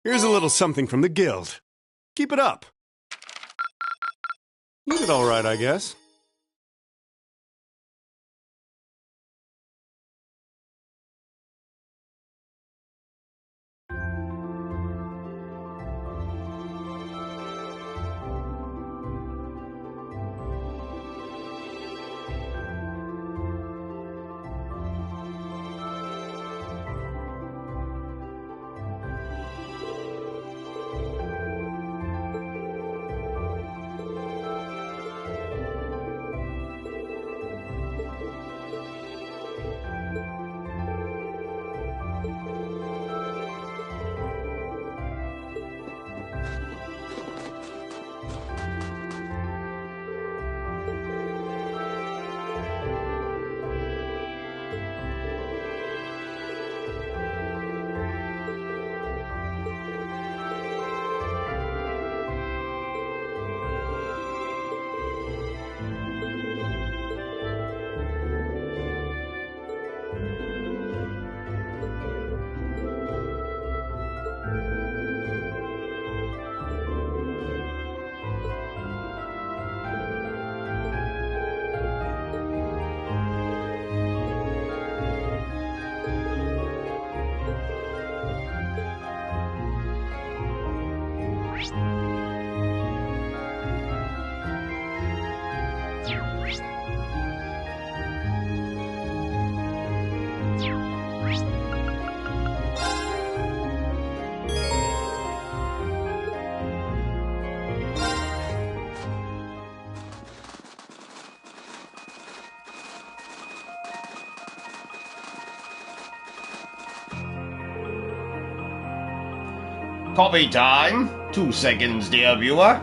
Here's a little something from the guild. Keep it up. You did all right, I guess. Copy time. 2 seconds, dear viewer.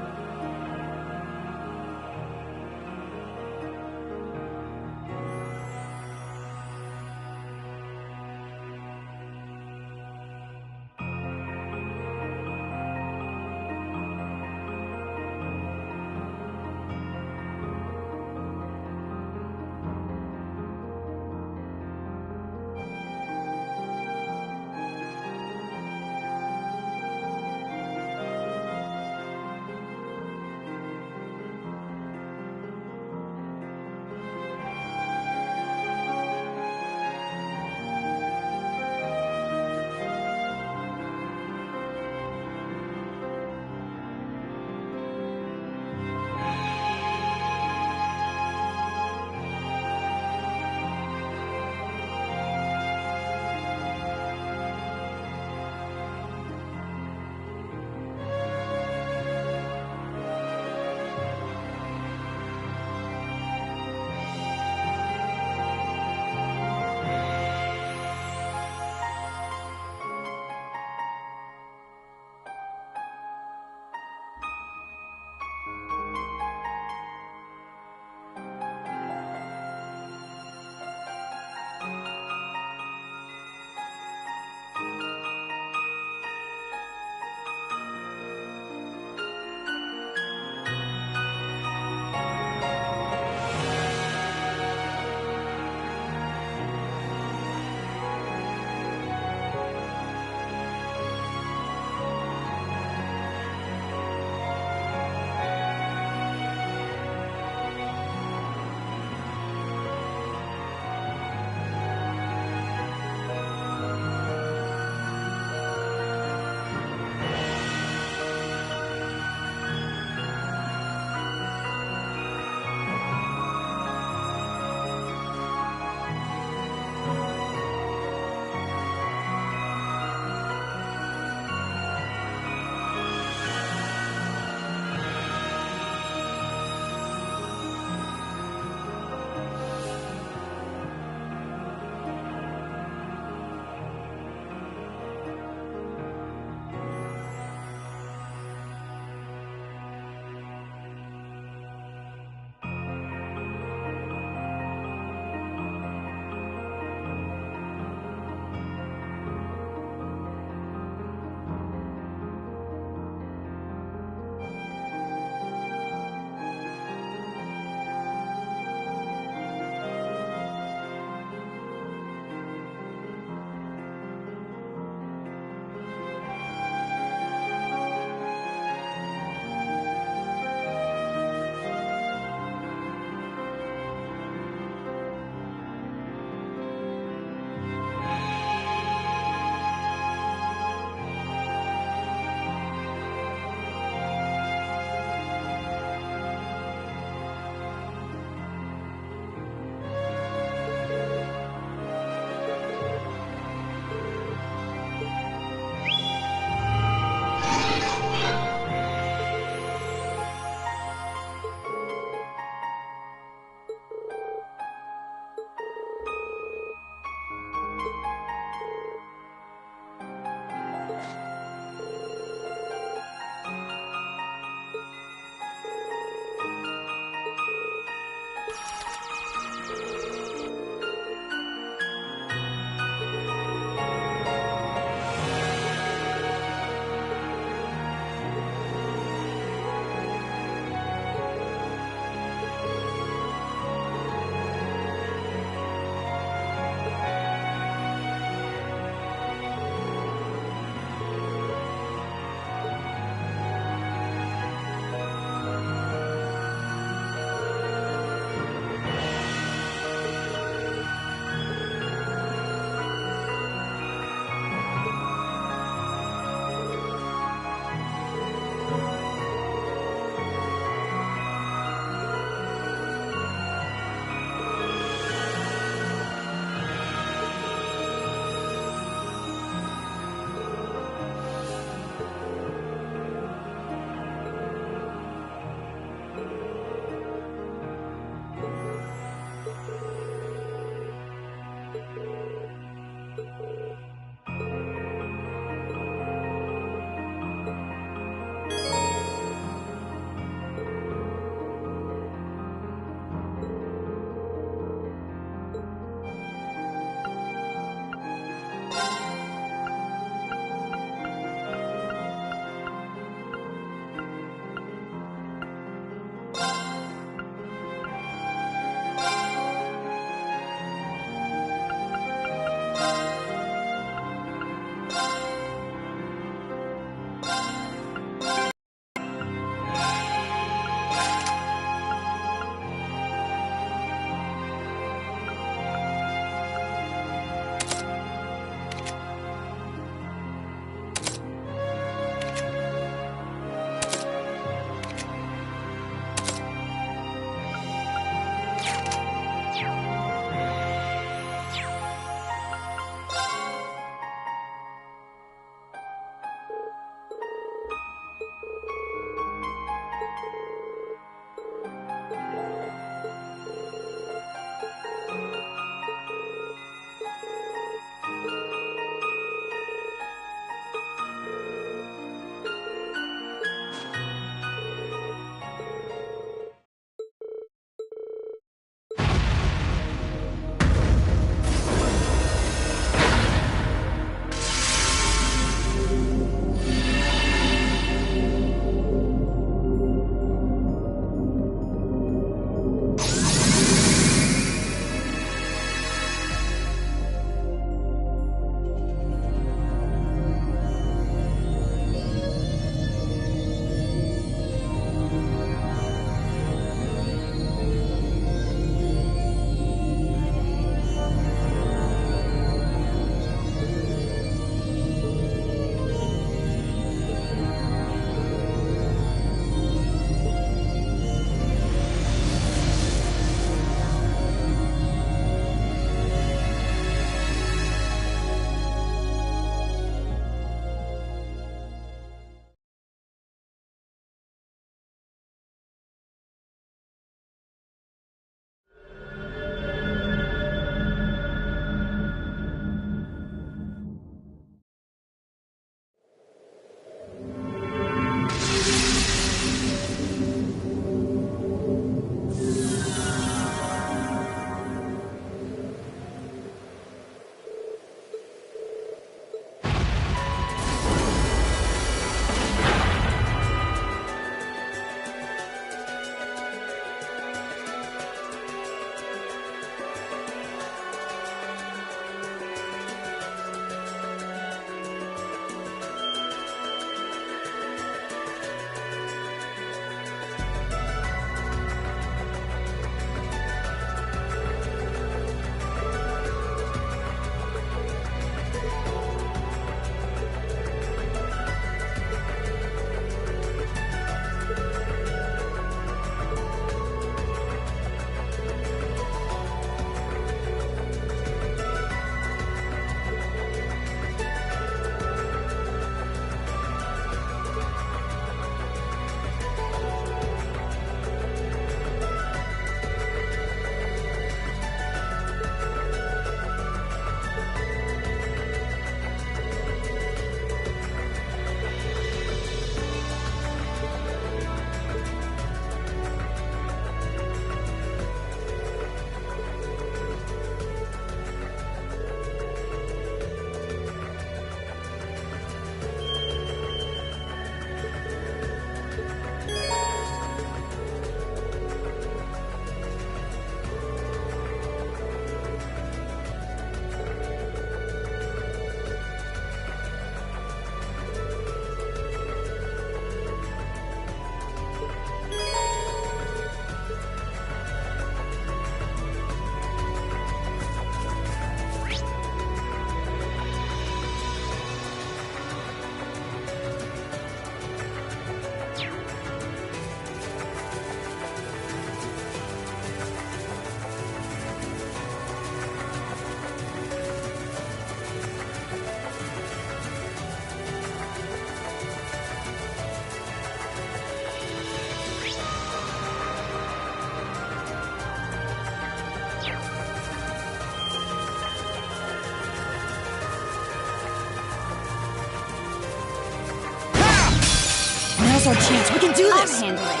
Now's our chance. We can do this. I'll handle it.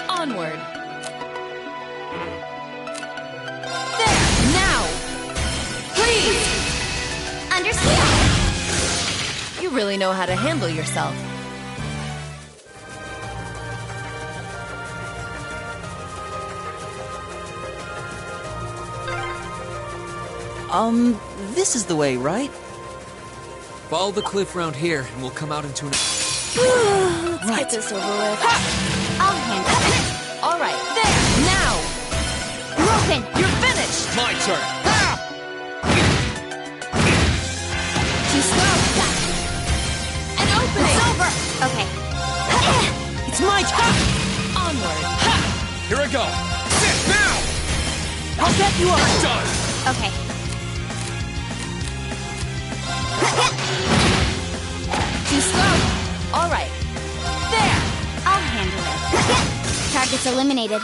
Onward. There. Now. Please. Understand. You really know how to handle yourself. This is the way, right? Follow the cliff round here, and we'll come out into an... Let's get this over with. I'll handle it. All right, there, now! Broken! You're finished! My turn! Too slow. An opening! It's over! Okay. It's my turn! Onward! Here I go! Sit now! I'll get you up! Done! Okay. Too slow! All right, there! I'll handle it. Target's eliminated.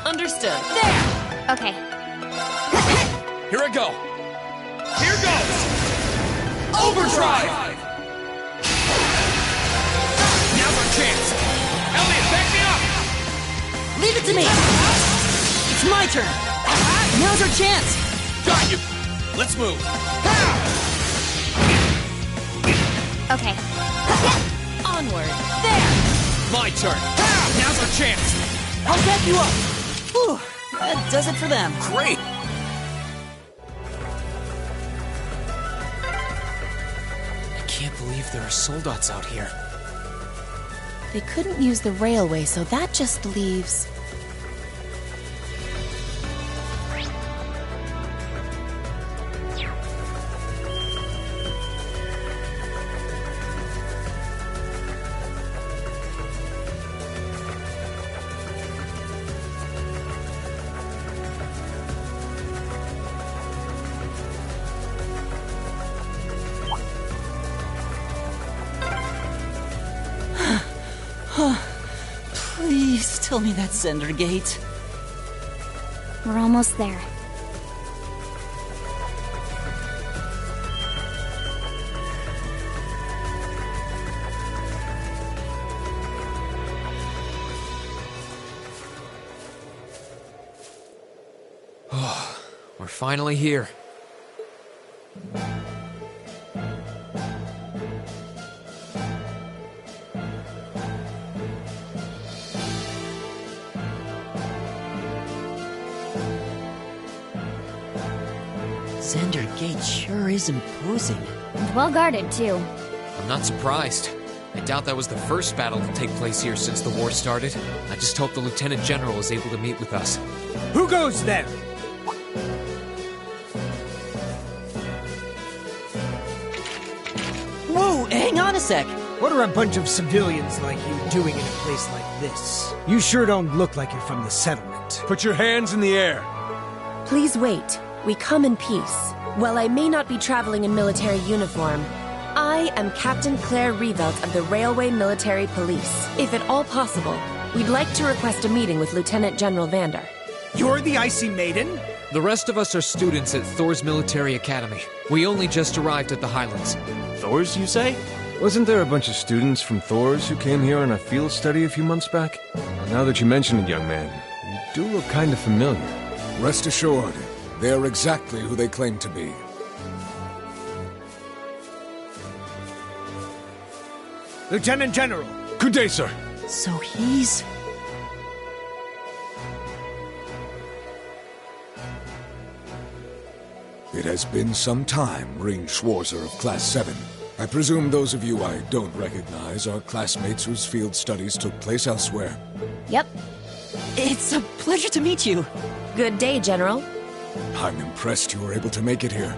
Understood. There! Okay. Here I go! Here goes! Overdrive! Now's our chance! Elliot, back me up! Leave it to me! It's my turn! Now's our chance! Got you! Let's move! Okay. Onward! There! My turn! Now's our chance! I'll get you up! Whew, that does it for them. Great! I can't believe there are soldats out here. They couldn't use the railway, so that just leaves... Please tell me that's Zender Gate. We're almost there. We're finally here. Zender Gate sure is imposing. And well guarded, too. I'm not surprised. I doubt that was the first battle to take place here since the war started. I just hope the Lieutenant General is able to meet with us. Who goes there? Whoa, hang on a sec! What are a bunch of civilians like you doing in a place like this? You sure don't look like you're from the settlement. Put your hands in the air. Please wait. We come in peace. While I may not be traveling in military uniform, I am Captain Claire Revelt of the Railway Military Police. If at all possible, we'd like to request a meeting with Lieutenant General Vander. You're the Icy Maiden? The rest of us are students at Thor's Military Academy. We only just arrived at the Highlands. Thor's, you say? Wasn't there a bunch of students from Thor's who came here on a field study a few months back? Now that you mention it, young man, you do look kind of familiar. Rest assured, they are exactly who they claim to be. Lieutenant General! Good day, sir. So he's... It has been some time, Ring Schwarzer of Class 7. I presume those of you I don't recognize are classmates whose field studies took place elsewhere. Yep. It's a pleasure to meet you. Good day, General. I'm impressed you were able to make it here.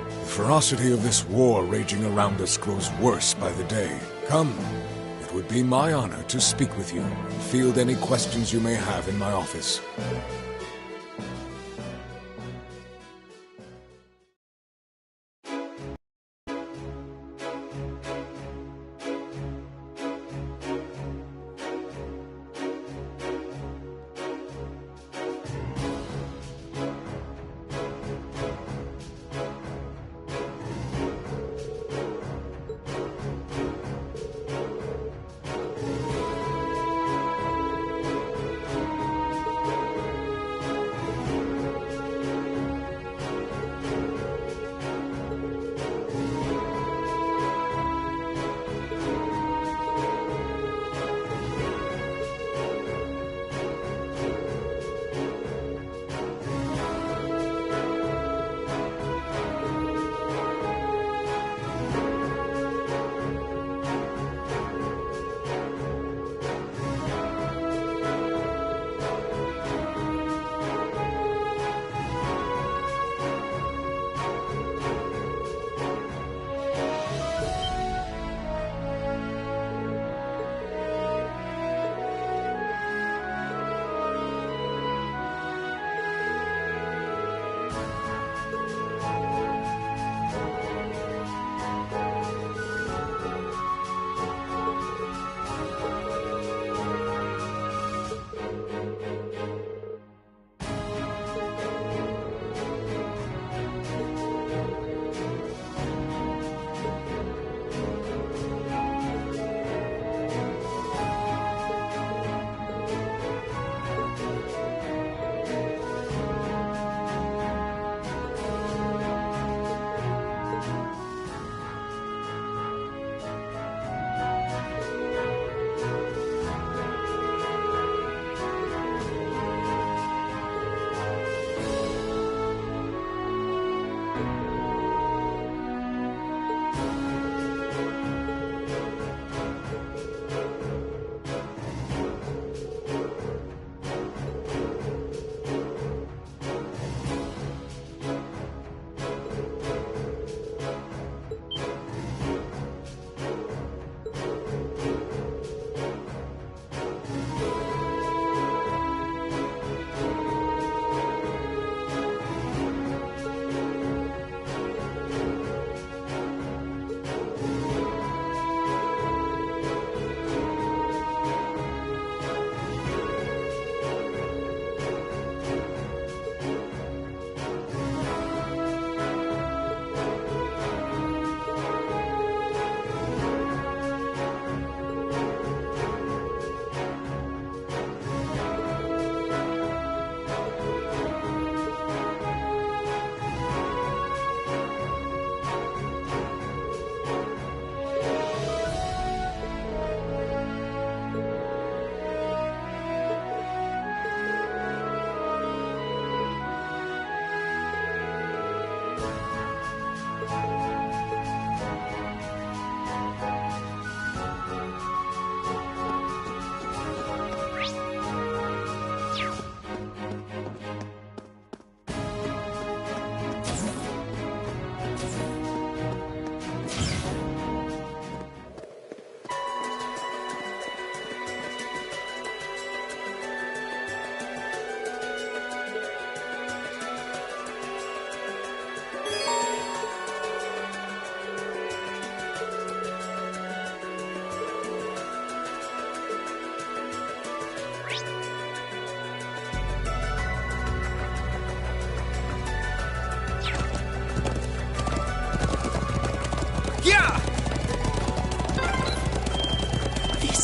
The ferocity of this war raging around us grows worse by the day. Come, it would be my honor to speak with you and field any questions you may have in my office.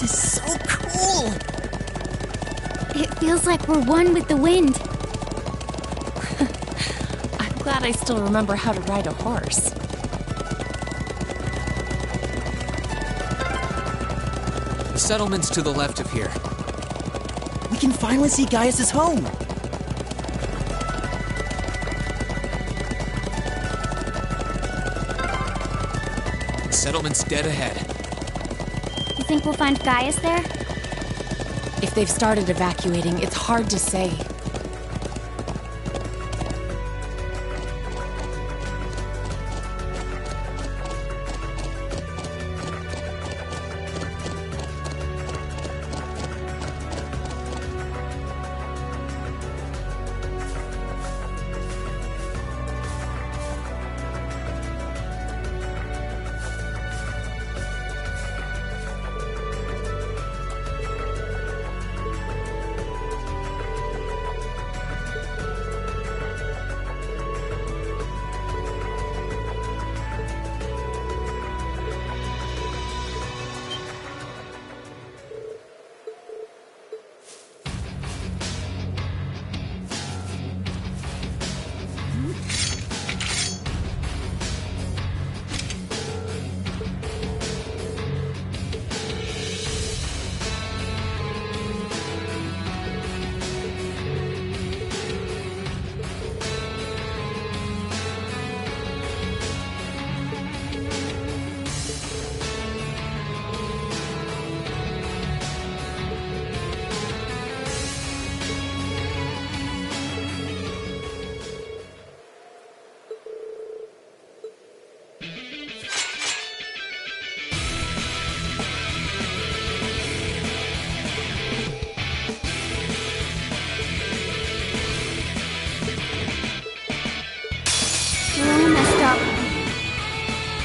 This is so cool! It feels like we're one with the wind. I'm glad I still remember how to ride a horse. The settlement's to the left of here. We can finally see Gaius' home! The settlement's dead ahead. You think we'll find Gaius there? If they've started evacuating, it's hard to say.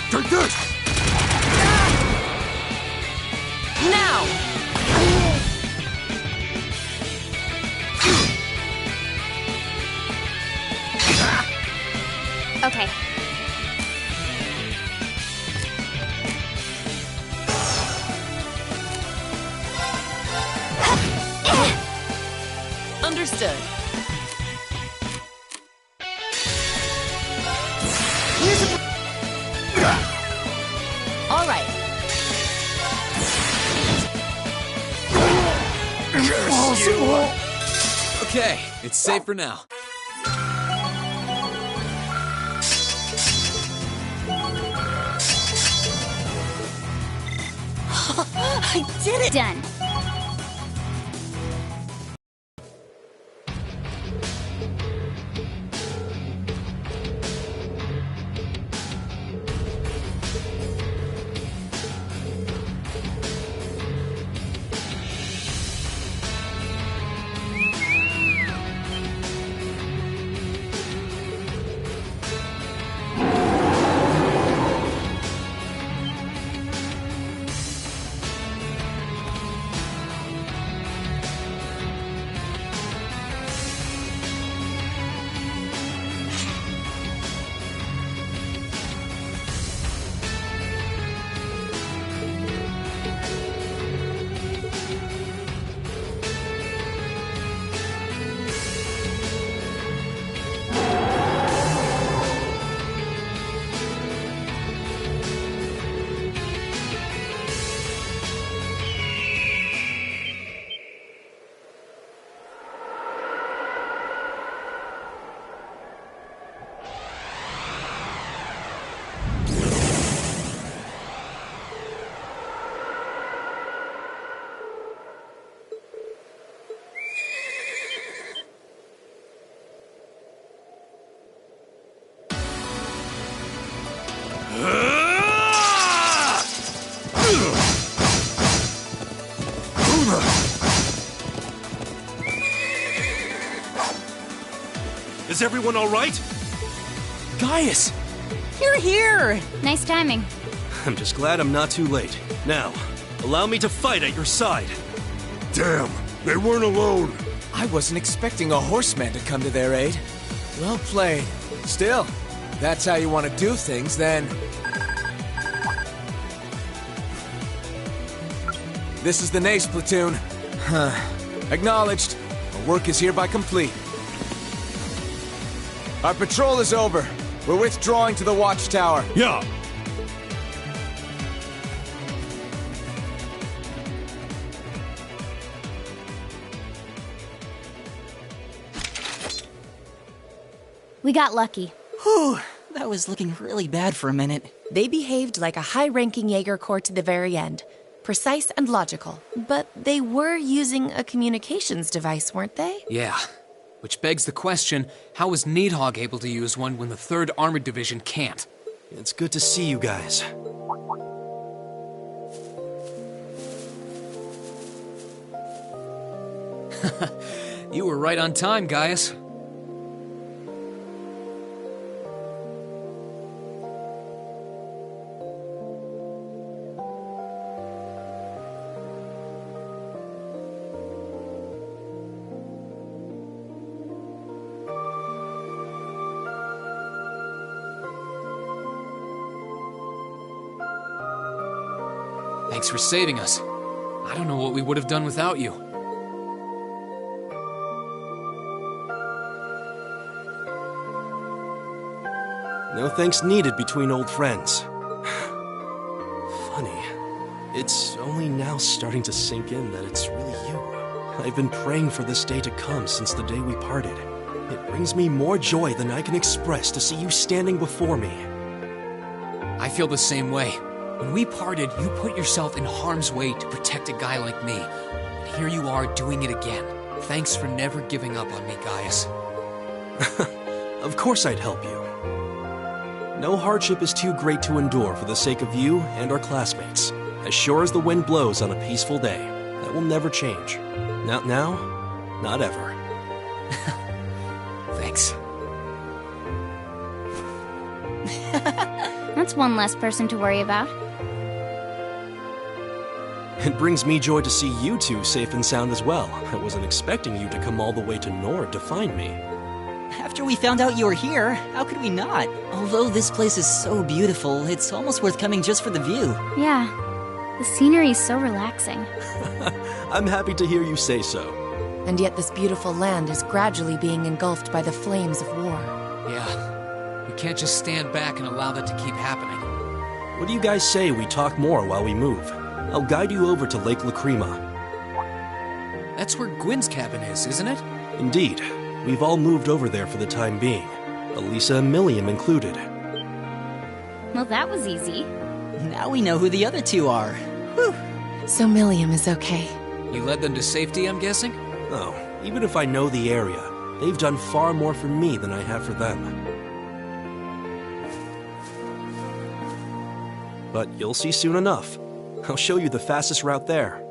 Take this! Now! Okay. Understood. All right. Okay, it's safe for now. I did it! Done. Is everyone all right? Gaius! You're here! Nice timing. I'm just glad I'm not too late. Now, allow me to fight at your side. Damn, they weren't alone. I wasn't expecting a horseman to come to their aid. Well played. Still, if that's how you want to do things, then... This is the Nace platoon. Acknowledged. Our work is hereby complete. Our patrol is over. We're withdrawing to the watchtower. Yeah. We got lucky. Whew, that was looking really bad for a minute. They behaved like a high-ranking Jaeger Corps to the very end. Precise and logical. But they were using a communications device, weren't they? Yeah. Which begs the question, how was Needhog able to use one when the 3rd Armored Division can't? It's good to see you guys. You were right on time, Gaius. Thanks for saving us. I don't know what we would have done without you. No thanks needed between old friends. Funny. It's only now starting to sink in that it's really you. I've been praying for this day to come since the day we parted. It brings me more joy than I can express to see you standing before me. I feel the same way. When we parted, you put yourself in harm's way to protect a guy like me. And here you are doing it again. Thanks for never giving up on me, Gaius. Of course I'd help you. No hardship is too great to endure for the sake of you and our classmates. As sure as the wind blows on a peaceful day, that will never change. Not now, not ever. Thanks. That's one less person to worry about. It brings me joy to see you two safe and sound as well. I wasn't expecting you to come all the way to Nord to find me. After we found out you were here, how could we not? Although this place is so beautiful, it's almost worth coming just for the view. Yeah, the scenery is so relaxing. I'm happy to hear you say so. And yet this beautiful land is gradually being engulfed by the flames of war. Yeah, we can't just stand back and allow that to keep happening. What do you guys say we talk more while we move? I'll guide you over to Lake Lacrima. That's where Gwyn's cabin is, isn't it? Indeed. We've all moved over there for the time being. Elisa and Milliam included. Well, that was easy. Now we know who the other two are. Whew. So Milliam is okay. You led them to safety, I'm guessing? Oh, even if I know the area, they've done far more for me than I have for them. But you'll see soon enough. I'll show you the fastest route there.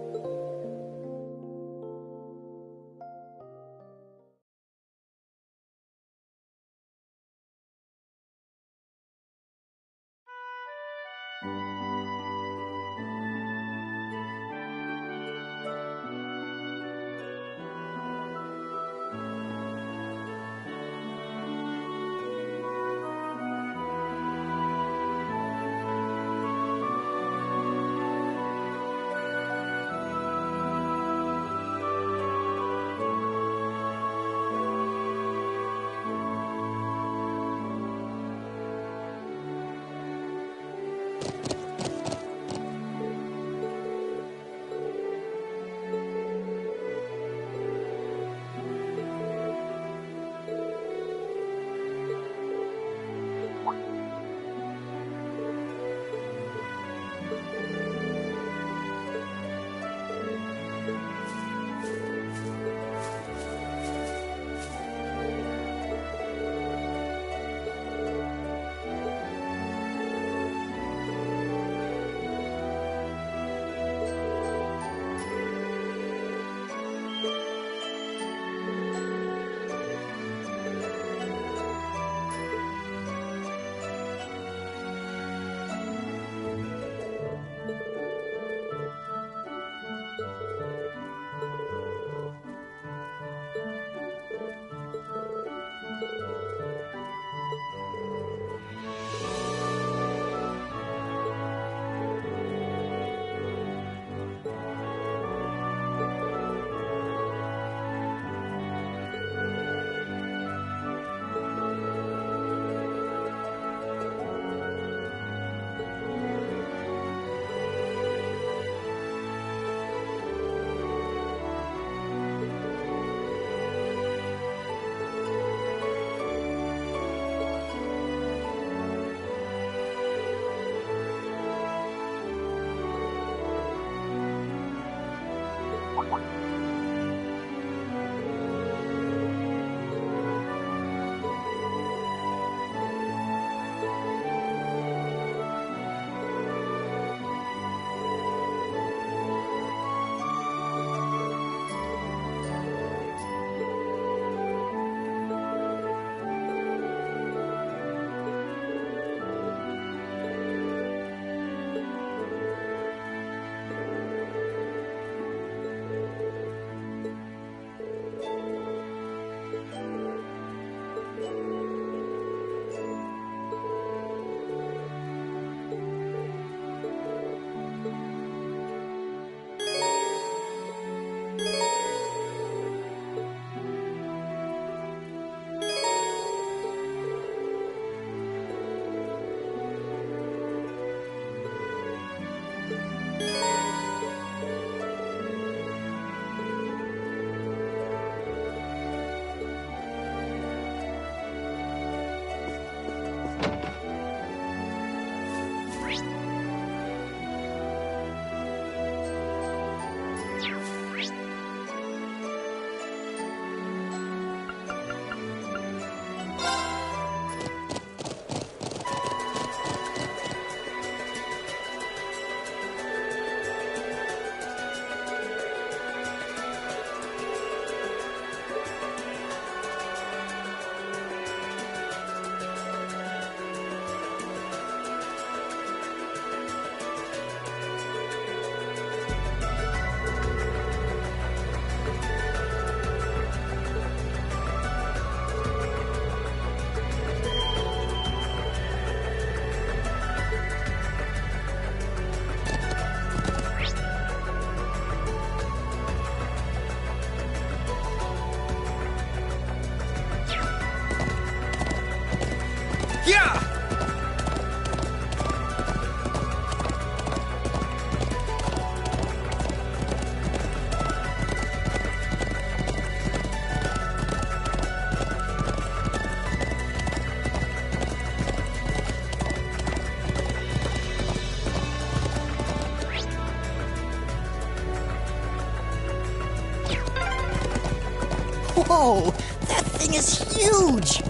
Whoa! That thing is huge!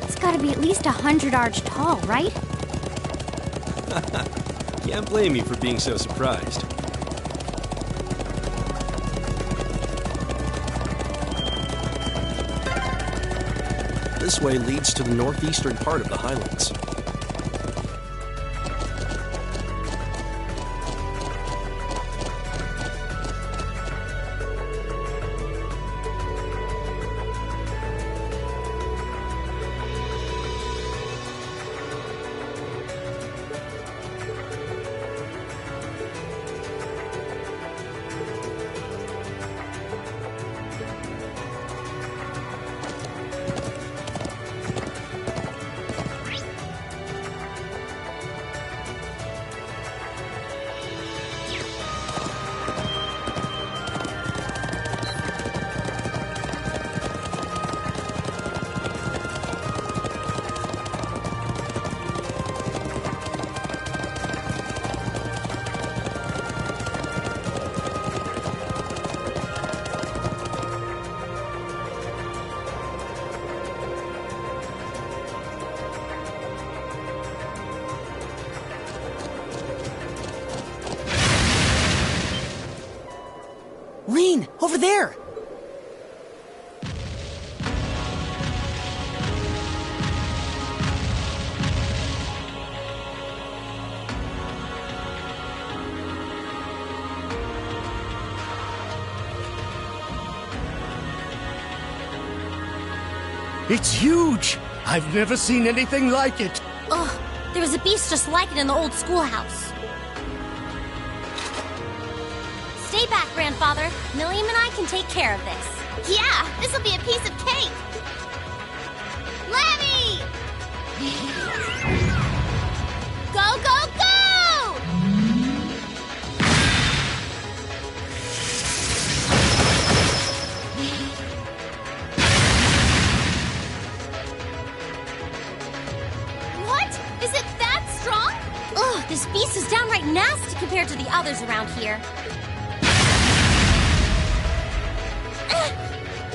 It's gotta be at least 100 arch tall, right? Can't blame you for being so surprised. This way leads to the northeastern part of the highlands. Lean, over there! It's huge! I've never seen anything like it. Ugh, there was a beast just like it in the old schoolhouse. Stay back, Grandfather. Milliam and I can take care of this. Yeah, this'll be a piece of cake. Lemmy! Go, go, go! What? Is it that strong? Ugh, this beast is downright nasty compared to the others around here.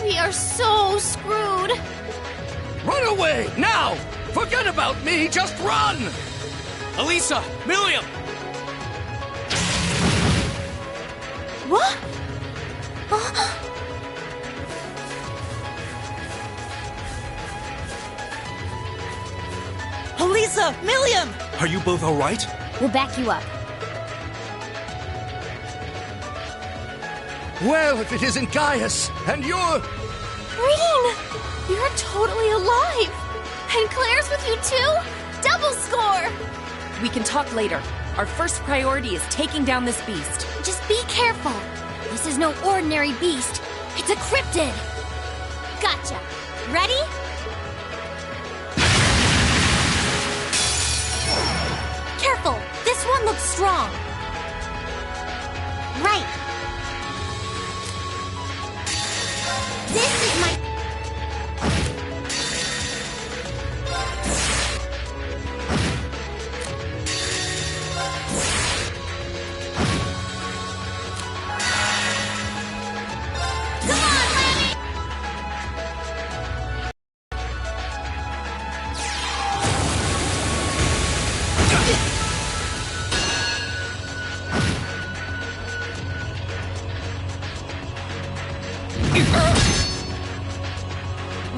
We are so screwed. Run away, now! Forget about me, just run! Elisa! Milliam! What? Elisa! Milliam! Are you both alright? We'll back you up. Well, if it isn't Gaius, and you're... Green! You're totally alive! And Claire's with you too? Double score! We can talk later. Our first priority is taking down this beast. Just be careful. This is no ordinary beast. It's a cryptid. Gotcha. Ready? Careful. This one looks strong. Right. This is my...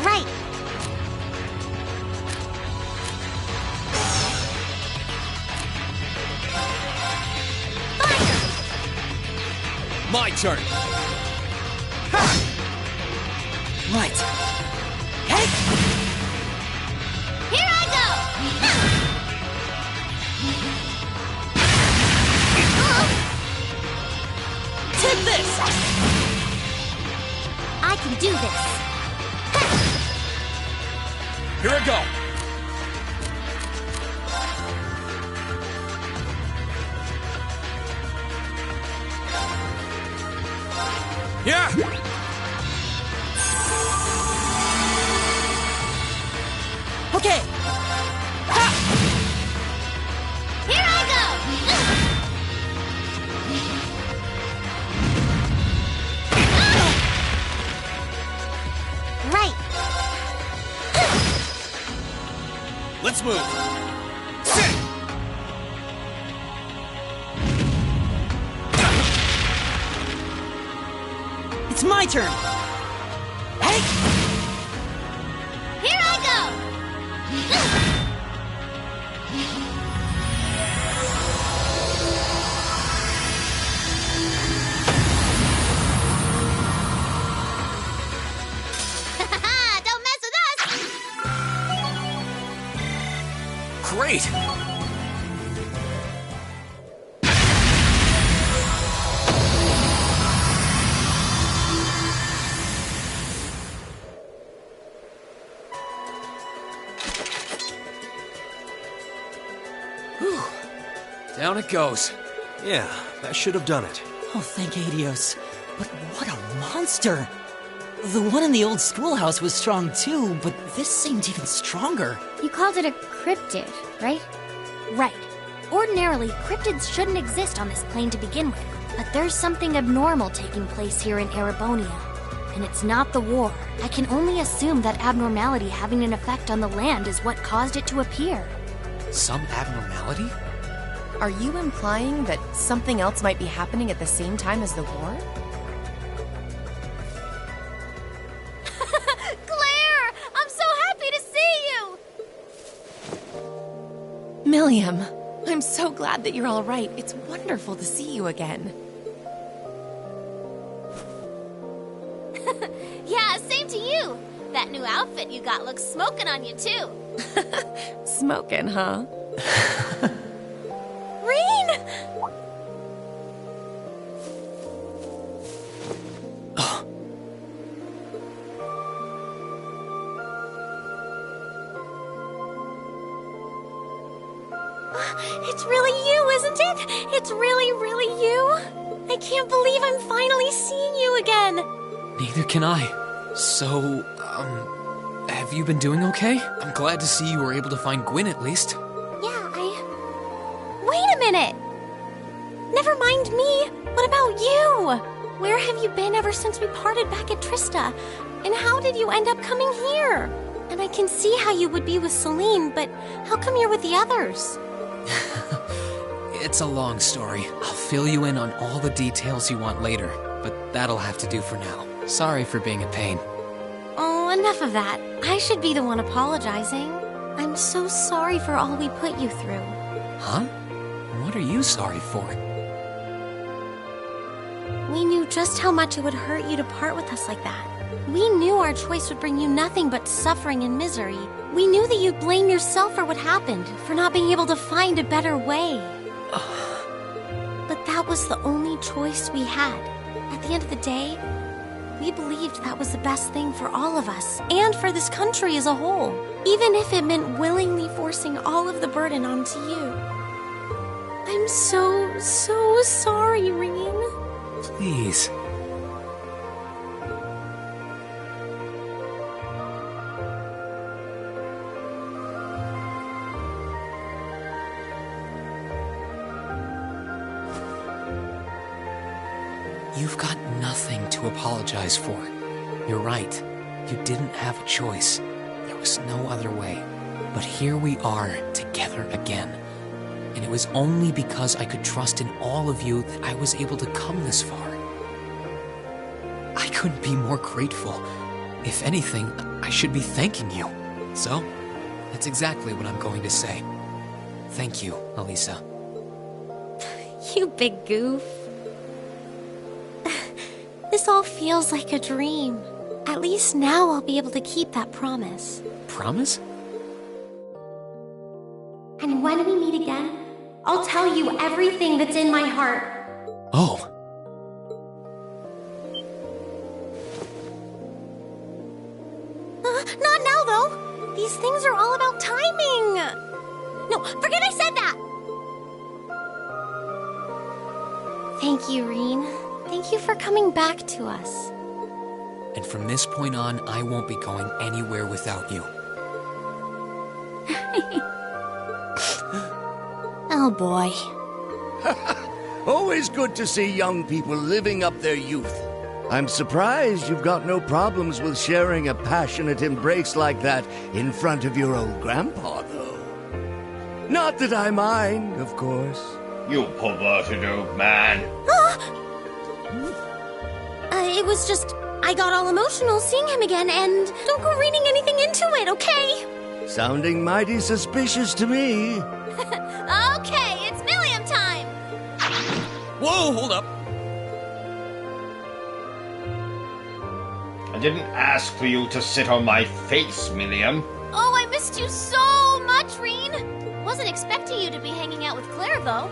Right. My turn! Right. Hey! Here I go! Take this! I can do this. Here I go! Yeah! Okay! Here I go! Let's move. Sit! It's my turn! Hey! Here I go! Don't mess with us! Great! Down it goes. Yeah, that should have done it. Oh, thank Adios. But what a monster! The one in the old schoolhouse was strong too, but this seemed even stronger. You called it a cryptid, right? Right. Ordinarily, cryptids shouldn't exist on this plane to begin with. But there's something abnormal taking place here in Erebonia. And it's not the war. I can only assume that abnormality having an effect on the land is what caused it to appear. Some abnormality? Are you implying that something else might be happening at the same time as the war? Claire! I'm so happy to see you! Milliam, I'm so glad that you're all right. It's wonderful to see you again. Yeah, same to you. That new outfit you got looks smoking on you, too. Smoking, huh? Reen! It's really you, isn't it? It's really, really you? I can't believe I'm finally seeing you again. Neither can I. So, have you been doing okay? I'm glad to see you were able to find Gwyn at least. Wait a minute! Never mind me. What about you? Where have you been ever since we parted back at Trista? And how did you end up coming here? And I can see how you would be with Celine, but how come you're with the others? It's a long story. I'll fill you in on all the details you want later, but that'll have to do for now. Sorry for being a pain. Oh, enough of that. I should be the one apologizing. I'm so sorry for all we put you through. Huh? What are you sorry for? We knew just how much it would hurt you to part with us like that. We knew our choice would bring you nothing but suffering and misery. We knew that you'd blame yourself for what happened, for not being able to find a better way. But that was the only choice we had. At the end of the day, we believed that was the best thing for all of us, and for this country as a whole, even if it meant willingly forcing all of the burden onto you. I'm so sorry, Reen. Please. You've got nothing to apologize for. You're right. You didn't have a choice. There was no other way. But here we are, together again. And it was only because I could trust in all of you that I was able to come this far. I couldn't be more grateful. If anything, I should be thanking you. So, that's exactly what I'm going to say. Thank you, Alisa. You big goof. This all feels like a dream. At least now I'll be able to keep that promise. Promise? And when we meet again, I'll tell you everything that's in my heart. Oh. Not now, though. These things are all about timing. No, forget I said that. Thank you, Reen. Thank you for coming back to us. And from this point on, I won't be going anywhere without you. Oh, boy. Always good to see young people living up their youth. I'm surprised you've got no problems with sharing a passionate embrace like that in front of your old grandpa, though. Not that I mind, of course. You perverted old man. It was just, I got all emotional seeing him again, and don't go reading anything into it, okay? Sounding mighty suspicious to me. Okay, it's Milliam time! Whoa, hold up. I didn't ask for you to sit on my face, Milliam. Oh, I missed you so much, Reen! Wasn't expecting you to be hanging out with Claire, though.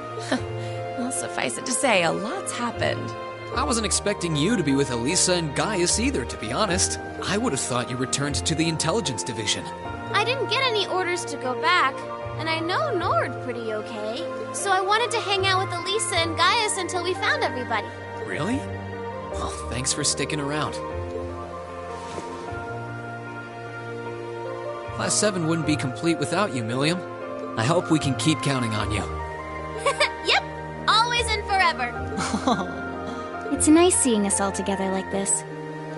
Well, suffice it to say, a lot's happened. I wasn't expecting you to be with Elisa and Gaius either, to be honest. I would have thought you returned to the intelligence division. I didn't get any orders to go back, and I know Nord pretty okay. So I wanted to hang out with Elisa and Gaius until we found everybody. Really? Well, thanks for sticking around. Class 7 wouldn't be complete without you, Milliam. I hope we can keep counting on you. Yep, always and forever. It's nice seeing us all together like this.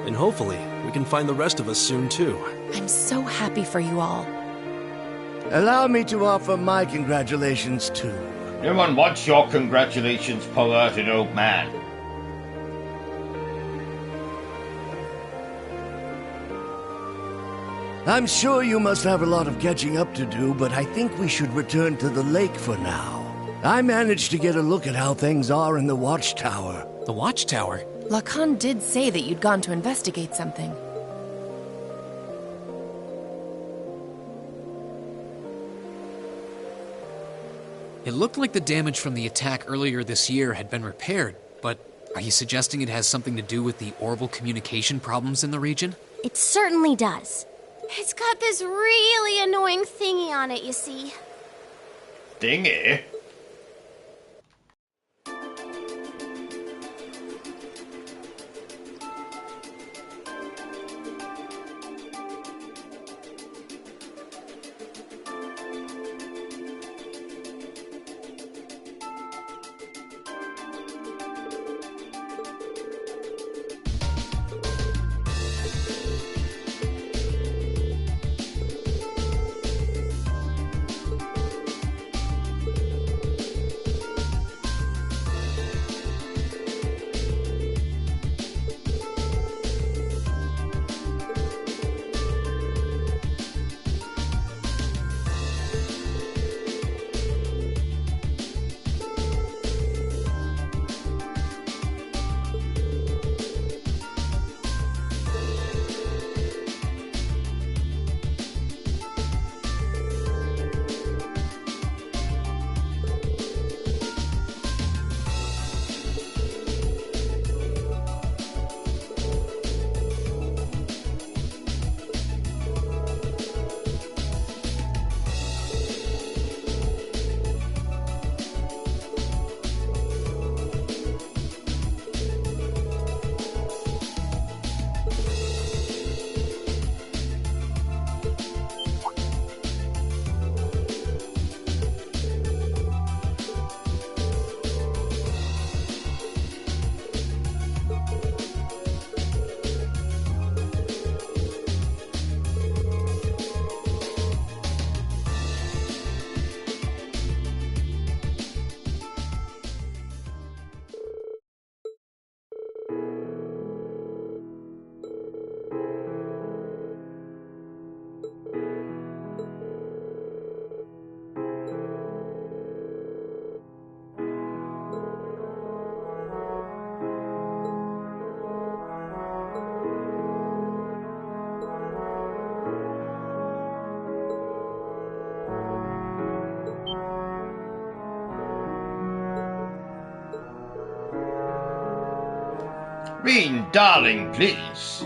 And hopefully, we can find the rest of us soon too. I'm so happy for you all. Allow me to offer my congratulations, too. No one wants your congratulations, perverted old man. I'm sure you must have a lot of catching up to do, but I think we should return to the lake for now. I managed to get a look at how things are in the watchtower. The watchtower? Lacan did say that you'd gone to investigate something. It looked like the damage from the attack earlier this year had been repaired, but are you suggesting it has something to do with the orbital communication problems in the region? It certainly does. It's got this really annoying thingy on it, you see. Thingy? Reen, darling, please.